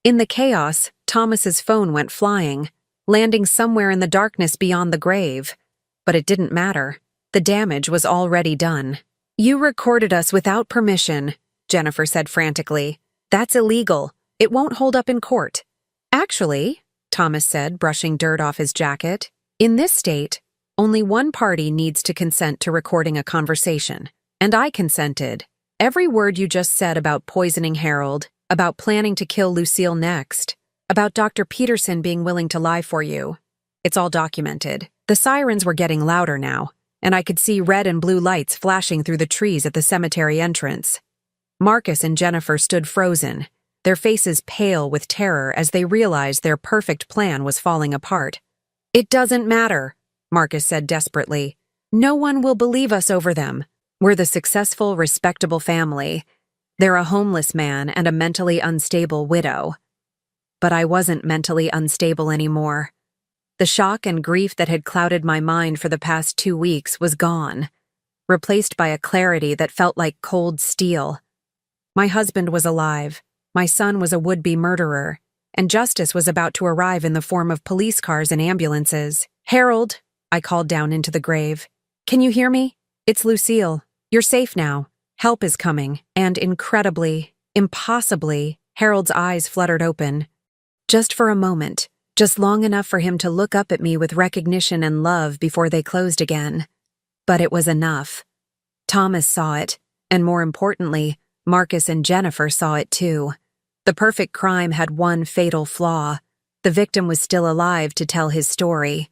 In the chaos, Thomas's phone went flying, landing somewhere in the darkness beyond the grave. But it didn't matter. The damage was already done. "You recorded us without permission," Jennifer said frantically. "That's illegal. It won't hold up in court." "Actually," Thomas said, brushing dirt off his jacket, "in this state, only one party needs to consent to recording a conversation. And I consented. Every word you just said about poisoning Harold, about planning to kill Lucille next, about Dr. Peterson being willing to lie for you. It's all documented." The sirens were getting louder now, and I could see red and blue lights flashing through the trees at the cemetery entrance. Marcus and Jennifer stood frozen, their faces pale with terror as they realized their perfect plan was falling apart. "It doesn't matter," Marcus said desperately. "No one will believe us over them. We're the successful, respectable family. They're a homeless man and a mentally unstable widow. But I wasn't mentally unstable anymore. The shock and grief that had clouded my mind for the past 2 weeks was gone, replaced by a clarity that felt like cold steel. My husband was alive, my son was a would-be murderer, and justice was about to arrive in the form of police cars and ambulances. "Harold," I called down into the grave. "Can you hear me? It's Lucille. You're safe now. Help is coming." And incredibly, impossibly, Harold's eyes fluttered open. Just for a moment, just long enough for him to look up at me with recognition and love before they closed again. But it was enough. Thomas saw it, and more importantly, Marcus and Jennifer saw it too. The perfect crime had one fatal flaw. The victim was still alive to tell his story.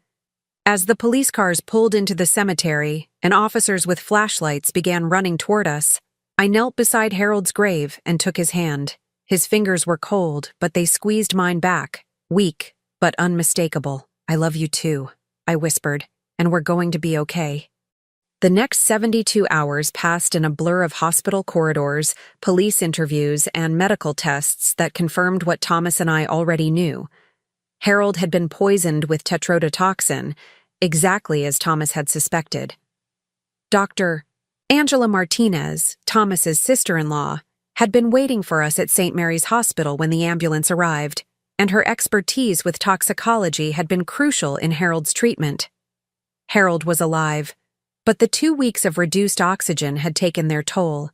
As the police cars pulled into the cemetery and officers with flashlights began running toward us, I knelt beside Harold's grave and took his hand. His fingers were cold, but they squeezed mine back, weak but unmistakable. "I love you too," I whispered, "and we're going to be okay." The next 72 hours passed in a blur of hospital corridors, police interviews, and medical tests that confirmed what Thomas and I already knew. Harold had been poisoned with tetrodotoxin, exactly as Thomas had suspected. Dr. Angela Martinez, Thomas's sister-in-law, had been waiting for us at St. Mary's Hospital when the ambulance arrived, and her expertise with toxicology had been crucial in Harold's treatment. Harold was alive, but the 2 weeks of reduced oxygen had taken their toll.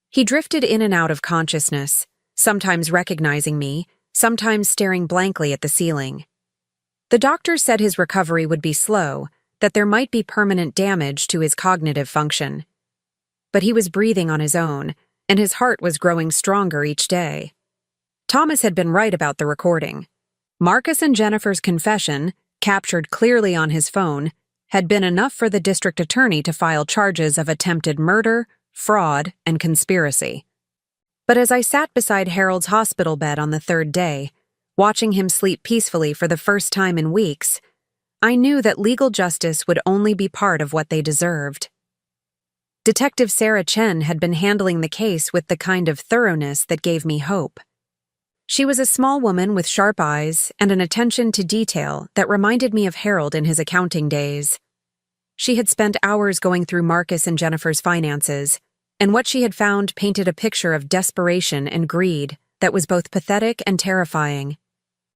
He drifted in and out of consciousness, sometimes recognizing me, sometimes staring blankly at the ceiling. The doctor said his recovery would be slow, that there might be permanent damage to his cognitive function. But he was breathing on his own, and his heart was growing stronger each day. Thomas had been right about the recording. Marcus and Jennifer's confession, captured clearly on his phone, had been enough for the district attorney to file charges of attempted murder, fraud, and conspiracy. But as I sat beside Harold's hospital bed on the 3rd day, watching him sleep peacefully for the first time in weeks, I knew that legal justice would only be part of what they deserved. Detective Sarah Chen had been handling the case with the kind of thoroughness that gave me hope. She was a small woman with sharp eyes and an attention to detail that reminded me of Harold in his accounting days. She had spent hours going through Marcus and Jennifer's finances, and what she had found painted a picture of desperation and greed that was both pathetic and terrifying.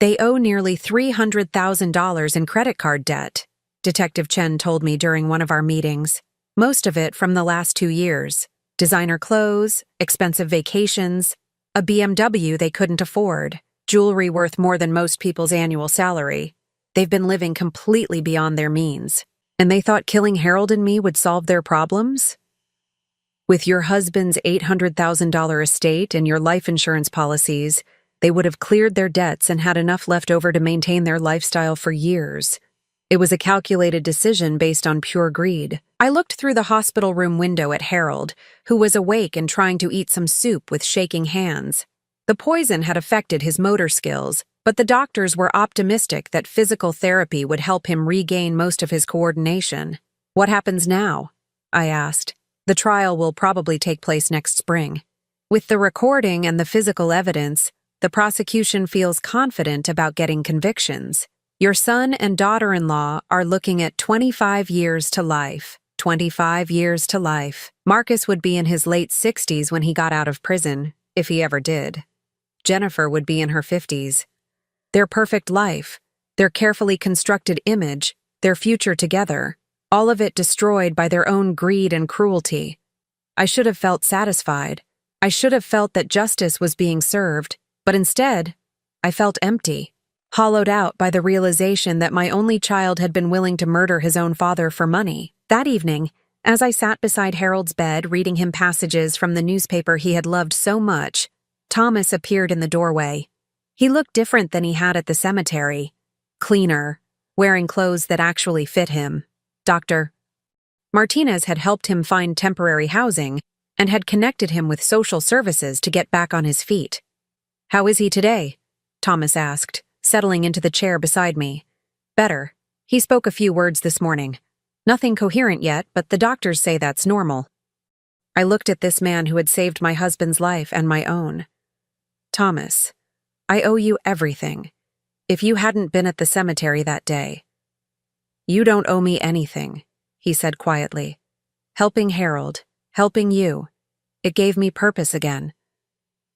"They owe nearly $300,000 in credit card debt," Detective Chen told me during one of our meetings, most of it from the last 2 years. Designer clothes, expensive vacations, a BMW they couldn't afford, jewelry worth more than most people's annual salary. They've been living completely beyond their means. And they thought killing Harold and me would solve their problems? With your husband's $800,000 estate and your life insurance policies, they would have cleared their debts and had enough left over to maintain their lifestyle for years. It was a calculated decision based on pure greed. I looked through the hospital room window at Harold, who was awake and trying to eat some soup with shaking hands. The poison had affected his motor skills, but the doctors were optimistic that physical therapy would help him regain most of his coordination. "What happens now?" I asked. "The trial will probably take place next spring. With the recording and the physical evidence, the prosecution feels confident about getting convictions. Your son and daughter-in-law are looking at 25 years to life. 25 years to life. Marcus would be in his late 60s when he got out of prison, if he ever did. Jennifer would be in her 50s. Their perfect life, their carefully constructed image, their future together, all of it destroyed by their own greed and cruelty. I should have felt satisfied. I should have felt that justice was being served, but instead, I felt empty, hollowed out by the realization that my only child had been willing to murder his own father for money. That evening, as I sat beside Harold's bed reading him passages from the newspaper he had loved so much, Thomas appeared in the doorway. He looked different than he had at the cemetery. Cleaner, wearing clothes that actually fit him. Dr. Martinez had helped him find temporary housing and had connected him with social services to get back on his feet. "How is he today?" Thomas asked, settling into the chair beside me. "Better. He spoke a few words this morning. Nothing coherent yet, but the doctors say that's normal." I looked at this man who had saved my husband's life and my own. Thomas, I owe you everything. If you hadn't been at the cemetery that day. You don't owe me anything, he said quietly. Helping Harold, helping you. It gave me purpose again.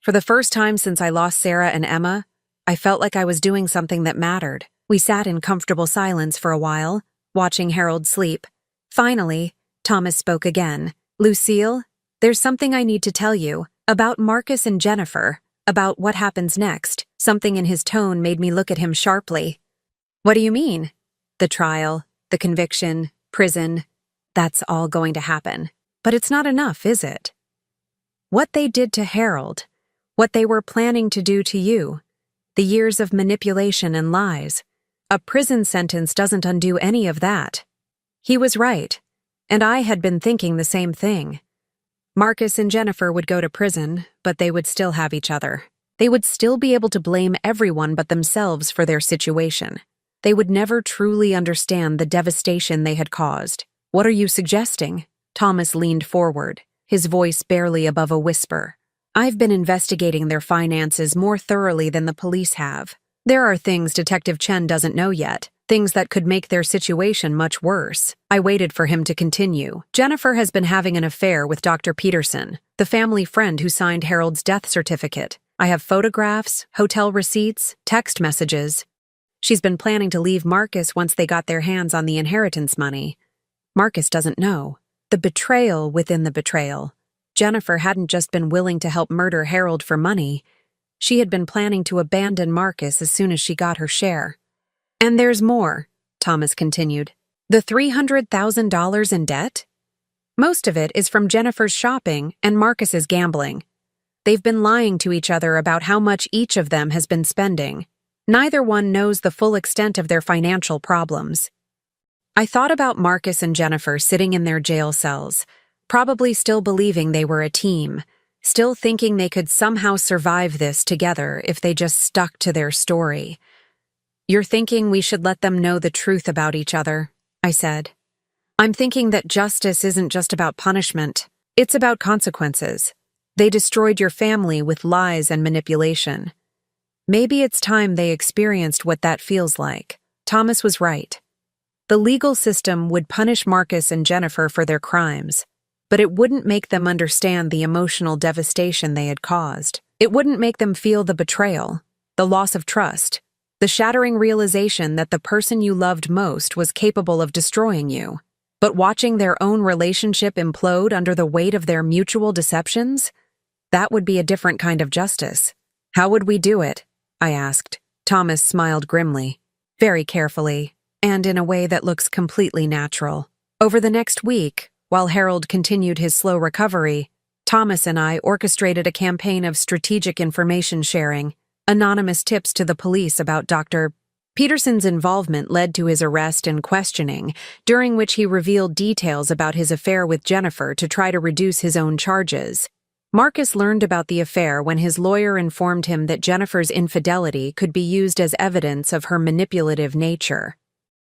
For the first time since I lost Sarah and Emma, I felt like I was doing something that mattered. We sat in comfortable silence for a while, watching Harold sleep. Finally, Thomas spoke again. Lucille, there's something I need to tell you about Marcus and Jennifer, about what happens next. Something in his tone made me look at him sharply. What do you mean? The trial, the conviction, prison, that's all going to happen. But it's not enough, is it? What they did to Harold, what they were planning to do to you, the years of manipulation and lies. A prison sentence doesn't undo any of that. He was right, and I had been thinking the same thing. Marcus and Jennifer would go to prison, but they would still have each other. They would still be able to blame everyone but themselves for their situation. They would never truly understand the devastation they had caused. What are you suggesting? Thomas leaned forward, his voice barely above a whisper. I've been investigating their finances more thoroughly than the police have. There are things Detective Chen doesn't know yet, things that could make their situation much worse. I waited for him to continue. Jennifer has been having an affair with Dr. Peterson, the family friend who signed Harold's death certificate. I have photographs, hotel receipts, text messages. She's been planning to leave Marcus once they got their hands on the inheritance money. Marcus doesn't know. The betrayal within the betrayal. Jennifer hadn't just been willing to help murder Harold for money. She had been planning to abandon Marcus as soon as she got her share. And there's more, Thomas continued. The $300,000 in debt? Most of it is from Jennifer's shopping and Marcus's gambling. They've been lying to each other about how much each of them has been spending. Neither one knows the full extent of their financial problems. I thought about Marcus and Jennifer sitting in their jail cells, probably still believing they were a team, still thinking they could somehow survive this together if they just stuck to their story. You're thinking we should let them know the truth about each other, I said. I'm thinking that justice isn't just about punishment. It's about consequences. They destroyed your family with lies and manipulation. Maybe it's time they experienced what that feels like. Thomas was right. The legal system would punish Marcus and Jennifer for their crimes, but it wouldn't make them understand the emotional devastation they had caused. It wouldn't make them feel the betrayal, the loss of trust, the shattering realization that the person you loved most was capable of destroying you. But watching their own relationship implode under the weight of their mutual deceptions, that would be a different kind of justice. How would we do it? I asked. Thomas smiled grimly, very carefully, and in a way that looks completely natural. Over the next week, while Harold continued his slow recovery, Thomas and I orchestrated a campaign of strategic information sharing. Anonymous tips to the police about Dr. Peterson's involvement led to his arrest and questioning, during which he revealed details about his affair with Jennifer to try to reduce his own charges. Marcus learned about the affair when his lawyer informed him that Jennifer's infidelity could be used as evidence of her manipulative nature.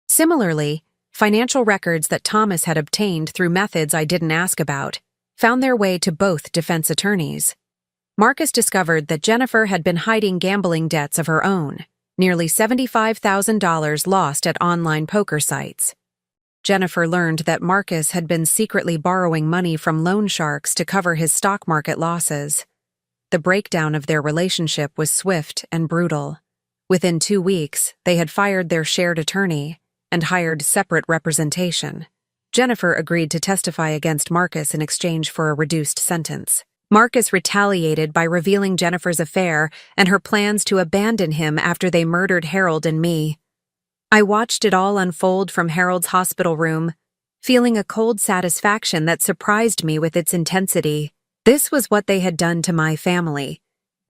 Similarly, financial records that Thomas had obtained through methods I didn't ask about found their way to both defense attorneys. Marcus discovered that Jennifer had been hiding gambling debts of her own, nearly $75,000 lost at online poker sites. Jennifer learned that Marcus had been secretly borrowing money from loan sharks to cover his stock market losses. The breakdown of their relationship was swift and brutal. Within 2 weeks, they had fired their shared attorney and hired separate representation. Jennifer agreed to testify against Marcus in exchange for a reduced sentence. Marcus retaliated by revealing Jennifer's affair and her plans to abandon him after they murdered Harold and me. I watched it all unfold from Harold's hospital room, feeling a cold satisfaction that surprised me with its intensity. This was what they had done to my family.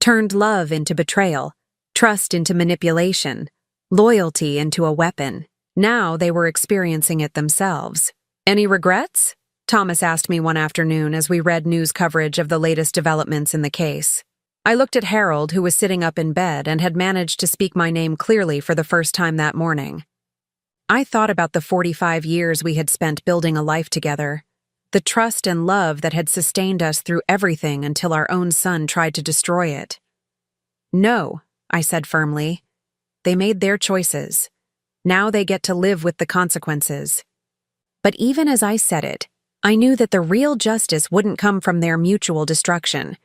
Turned love into betrayal, trust into manipulation, loyalty into a weapon. Now they were experiencing it themselves. Any regrets? Thomas asked me one afternoon as we read news coverage of the latest developments in the case. I looked at Harold, who was sitting up in bed and had managed to speak my name clearly for the first time that morning. I thought about the 45 years we had spent building a life together, the trust and love that had sustained us through everything until our own son tried to destroy it. No, I said firmly. They made their choices. Now they get to live with the consequences. But even as I said it, I knew that the real justice wouldn't come from their mutual destruction.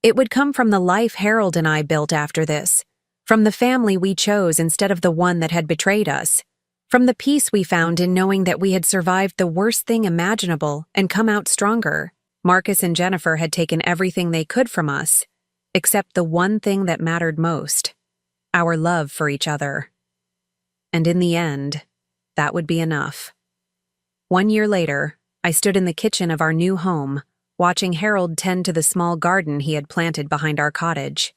It would come from the life Harold and I built after this, from the family we chose instead of the one that had betrayed us, from the peace we found in knowing that we had survived the worst thing imaginable and come out stronger. Marcus and Jennifer had taken everything they could from us, except the one thing that mattered most, our love for each other. And in the end, that would be enough. 1 year later, I stood in the kitchen of our new home, watching Harold tend to the small garden he had planted behind our cottage.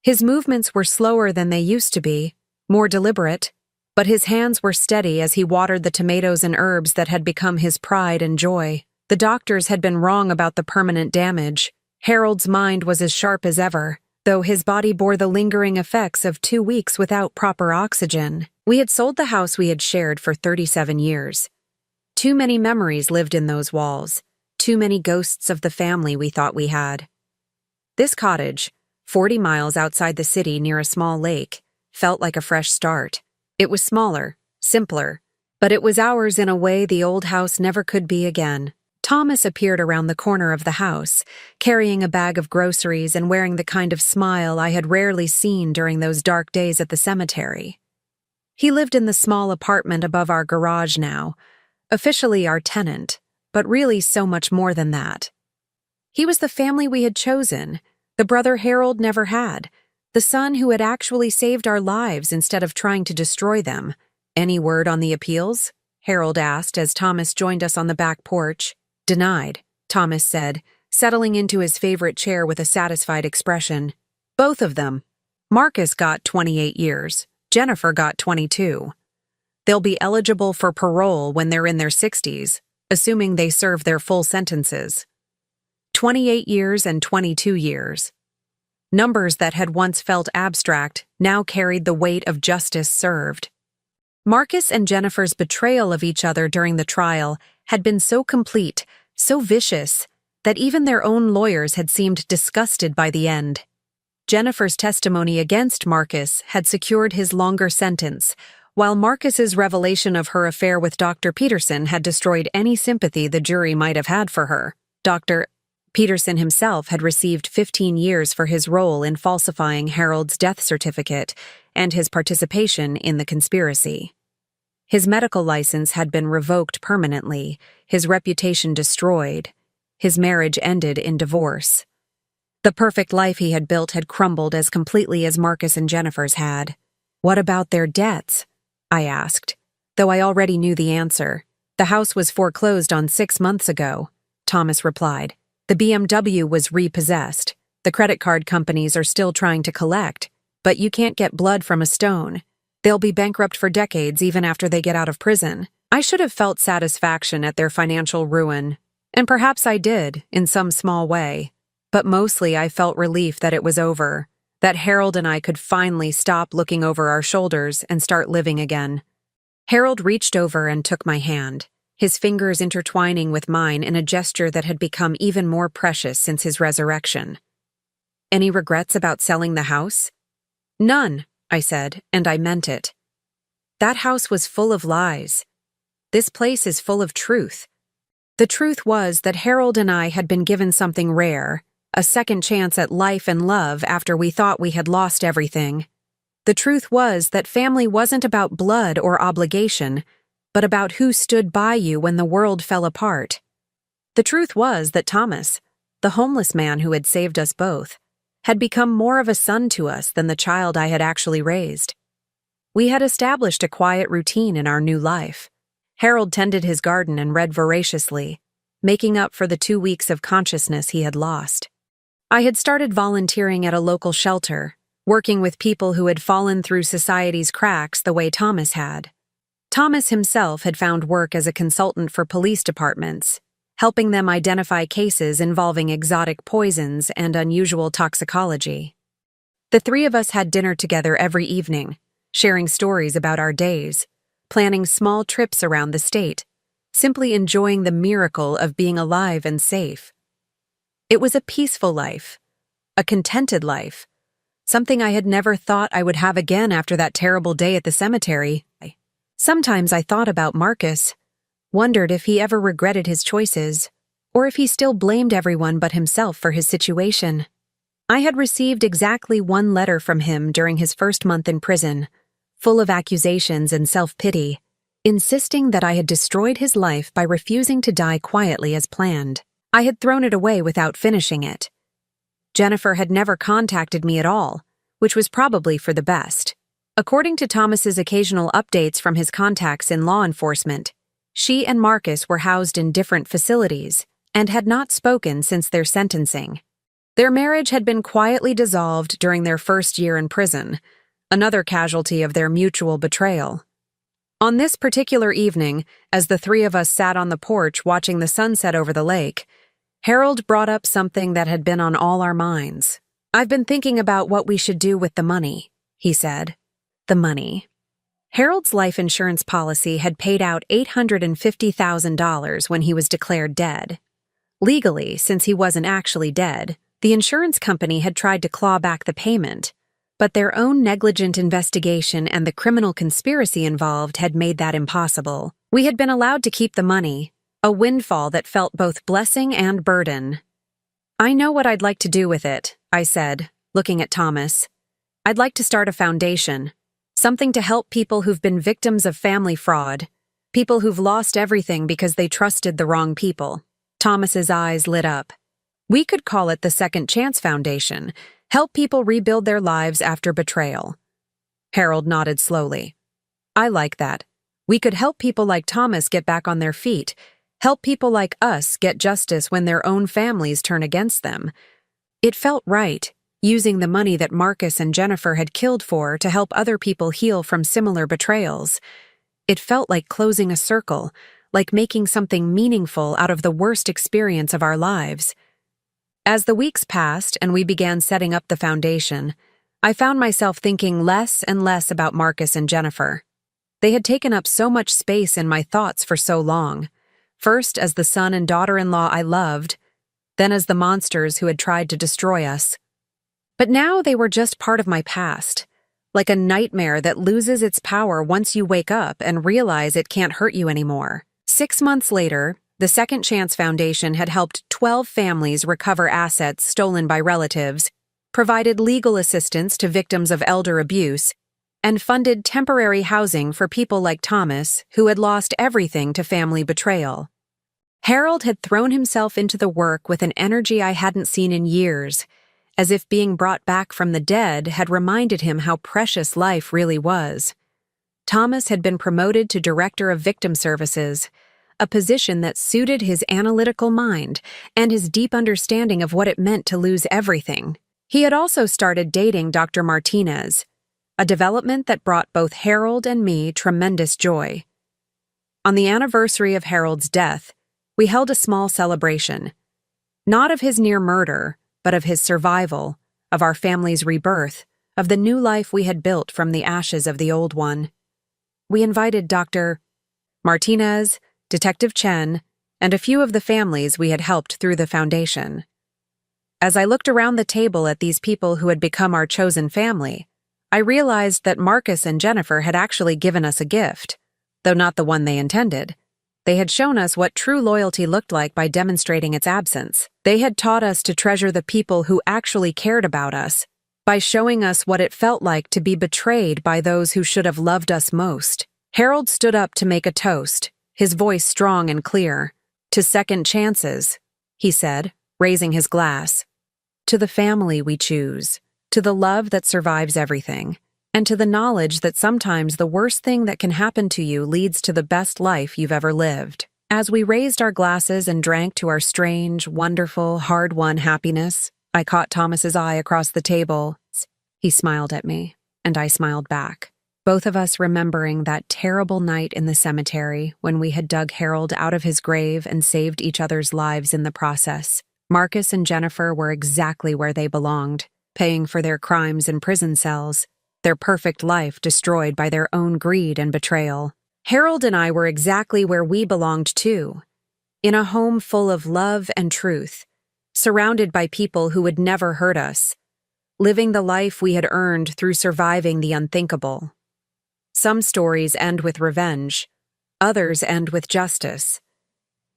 His movements were slower than they used to be, more deliberate, but his hands were steady as he watered the tomatoes and herbs that had become his pride and joy. The doctors had been wrong about the permanent damage. Harold's mind was as sharp as ever, though his body bore the lingering effects of 2 weeks without proper oxygen. We had sold the house we had shared for 37 years. Too many memories lived in those walls, too many ghosts of the family we thought we had. This cottage, 40 miles outside the city near a small lake, felt like a fresh start. It was smaller, simpler, but it was ours in a way the old house never could be again. Thomas appeared around the corner of the house, carrying a bag of groceries and wearing the kind of smile I had rarely seen during those dark days at the cemetery. He lived in the small apartment above our garage now, officially our tenant, but really so much more than that. He was the family we had chosen, the brother Harold never had, the son who had actually saved our lives instead of trying to destroy them. "Any word on the appeals?" Harold asked as Thomas joined us on the back porch. "Denied," Thomas said, settling into his favorite chair with a satisfied expression. "Both of them. Marcus got 28 years. Jennifer got 22. They'll be eligible for parole when they're in their 60s, assuming they serve their full sentences. 28 years and 22 years. Numbers that had once felt abstract now carried the weight of justice served. Marcus and Jennifer's betrayal of each other during the trial had been so complete, so vicious, that even their own lawyers had seemed disgusted by the end. Jennifer's testimony against Marcus had secured his longer sentence, while Marcus's revelation of her affair with Dr. Peterson had destroyed any sympathy the jury might have had for her. Dr. Peterson himself had received 15 years for his role in falsifying Harold's death certificate and his participation in the conspiracy. His medical license had been revoked permanently, his reputation destroyed, his marriage ended in divorce. The perfect life he had built had crumbled as completely as Marcus and Jennifer's had. "What about their debts?" I asked, though I already knew the answer. "The house was foreclosed on 6 months ago," Thomas replied. "The BMW was repossessed. The credit card companies are still trying to collect, but you can't get blood from a stone. They'll be bankrupt for decades even after they get out of prison." I should have felt satisfaction at their financial ruin, and perhaps I did, in some small way. But mostly I felt relief that it was over, that Harold and I could finally stop looking over our shoulders and start living again. Harold reached over and took my hand, his fingers intertwining with mine in a gesture that had become even more precious since his resurrection. "Any regrets about selling the house?" "None," I said, and I meant it. "That house was full of lies. This place is full of truth." The truth was that Harold and I had been given something rare, a second chance at life and love after we thought we had lost everything. The truth was that family wasn't about blood or obligation, but about who stood by you when the world fell apart. The truth was that Thomas, the homeless man who had saved us both, had become more of a son to us than the child I had actually raised. We had established a quiet routine in our new life. Harold tended his garden and read voraciously, making up for the 2 weeks of consciousness he had lost. I had started volunteering at a local shelter, working with people who had fallen through society's cracks the way Thomas had. Thomas himself had found work as a consultant for police departments, helping them identify cases involving exotic poisons and unusual toxicology. The 3 of us had dinner together every evening, sharing stories about our days, planning small trips around the state, simply enjoying the miracle of being alive and safe. It was a peaceful life, a contented life, something I had never thought I would have again after that terrible day at the cemetery. Sometimes I thought about Marcus, wondered if he ever regretted his choices, or if he still blamed everyone but himself for his situation. I had received exactly one letter from him during his first month in prison, full of accusations and self-pity, insisting that I had destroyed his life by refusing to die quietly as planned. I had thrown it away without finishing it. Jennifer had never contacted me at all, which was probably for the best. According to Thomas's occasional updates from his contacts in law enforcement, she and Marcus were housed in different facilities and had not spoken since their sentencing. Their marriage had been quietly dissolved during their first year in prison, another casualty of their mutual betrayal. On this particular evening, as the three of us sat on the porch watching the sunset over the lake, Harold brought up something that had been on all our minds. "I've been thinking about what we should do with the money," he said. The money. Harold's life insurance policy had paid out $850,000 when he was declared dead. Legally, since he wasn't actually dead, the insurance company had tried to claw back the payment, but their own negligent investigation and the criminal conspiracy involved had made that impossible. We had been allowed to keep the money, a windfall that felt both blessing and burden. "I know what I'd like to do with it," I said, looking at Thomas. "I'd like to start a foundation. Something to help people who've been victims of family fraud, people who've lost everything because they trusted the wrong people." Thomas's eyes lit up. "We could call it the Second Chance Foundation, help people rebuild their lives after betrayal." Harold nodded slowly. "I like that. We could help people like Thomas get back on their feet, help people like us get justice when their own families turn against them." It felt right, using the money that Marcus and Jennifer had killed for to help other people heal from similar betrayals. It felt like closing a circle, like making something meaningful out of the worst experience of our lives. As the weeks passed and we began setting up the foundation, I found myself thinking less and less about Marcus and Jennifer. They had taken up so much space in my thoughts for so long, first as the son and daughter-in-law I loved, then as the monsters who had tried to destroy us. But now they were just part of my past, like a nightmare that loses its power once you wake up and realize it can't hurt you anymore. 6 months later, the Second Chance Foundation had helped 12 families recover assets stolen by relatives, provided legal assistance to victims of elder abuse, and funded temporary housing for people like Thomas, who had lost everything to family betrayal. Harold had thrown himself into the work with an energy I hadn't seen in years, as if being brought back from the dead had reminded him how precious life really was. Thomas had been promoted to Director of Victim Services, a position that suited his analytical mind and his deep understanding of what it meant to lose everything. He had also started dating Dr. Martinez, a development that brought both Harold and me tremendous joy. On the anniversary of Harold's death, we held a small celebration, not of his near murder, but of his survival, of our family's rebirth, of the new life we had built from the ashes of the old one. We invited Dr. Martinez, Detective Chen, and a few of the families we had helped through the foundation. As I looked around the table at these people who had become our chosen family, I realized that Marcus and Jennifer had actually given us a gift, though not the one they intended. They had shown us what true loyalty looked like by demonstrating its absence. They had taught us to treasure the people who actually cared about us, by showing us what it felt like to be betrayed by those who should have loved us most. Harold stood up to make a toast, his voice strong and clear. "To second chances," he said, raising his glass. "To the family we choose, to the love that survives everything, and to the knowledge that sometimes the worst thing that can happen to you leads to the best life you've ever lived." As we raised our glasses and drank to our strange, wonderful, hard-won happiness, I caught Thomas's eye across the table. He smiled at me, and I smiled back, both of us remembering that terrible night in the cemetery when we had dug Harold out of his grave and saved each other's lives in the process. Marcus and Jennifer were exactly where they belonged, paying for their crimes in prison cells, their perfect life destroyed by their own greed and betrayal. Harold and I were exactly where we belonged too, in a home full of love and truth, surrounded by people who would never hurt us, living the life we had earned through surviving the unthinkable. Some stories end with revenge, others end with justice.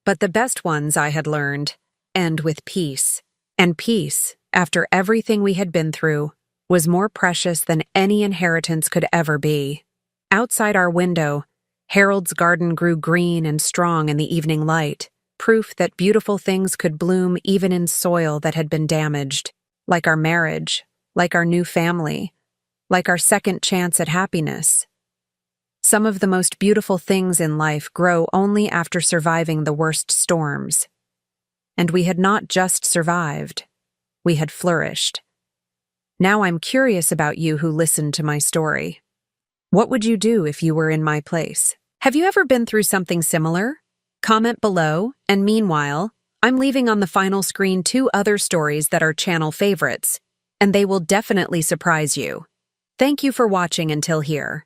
But the best ones, I had learned, end with peace. And peace, after everything we had been through, was more precious than any inheritance could ever be. Outside our window, Harold's garden grew green and strong in the evening light, proof that beautiful things could bloom even in soil that had been damaged, like our marriage, like our new family, like our second chance at happiness. Some of the most beautiful things in life grow only after surviving the worst storms. And we had not just survived, we had flourished. Now I'm curious about you who listened to my story. What would you do if you were in my place? Have you ever been through something similar? Comment below, and meanwhile, I'm leaving on the final screen 2 other stories that are channel favorites, and they will definitely surprise you. Thank you for watching until here.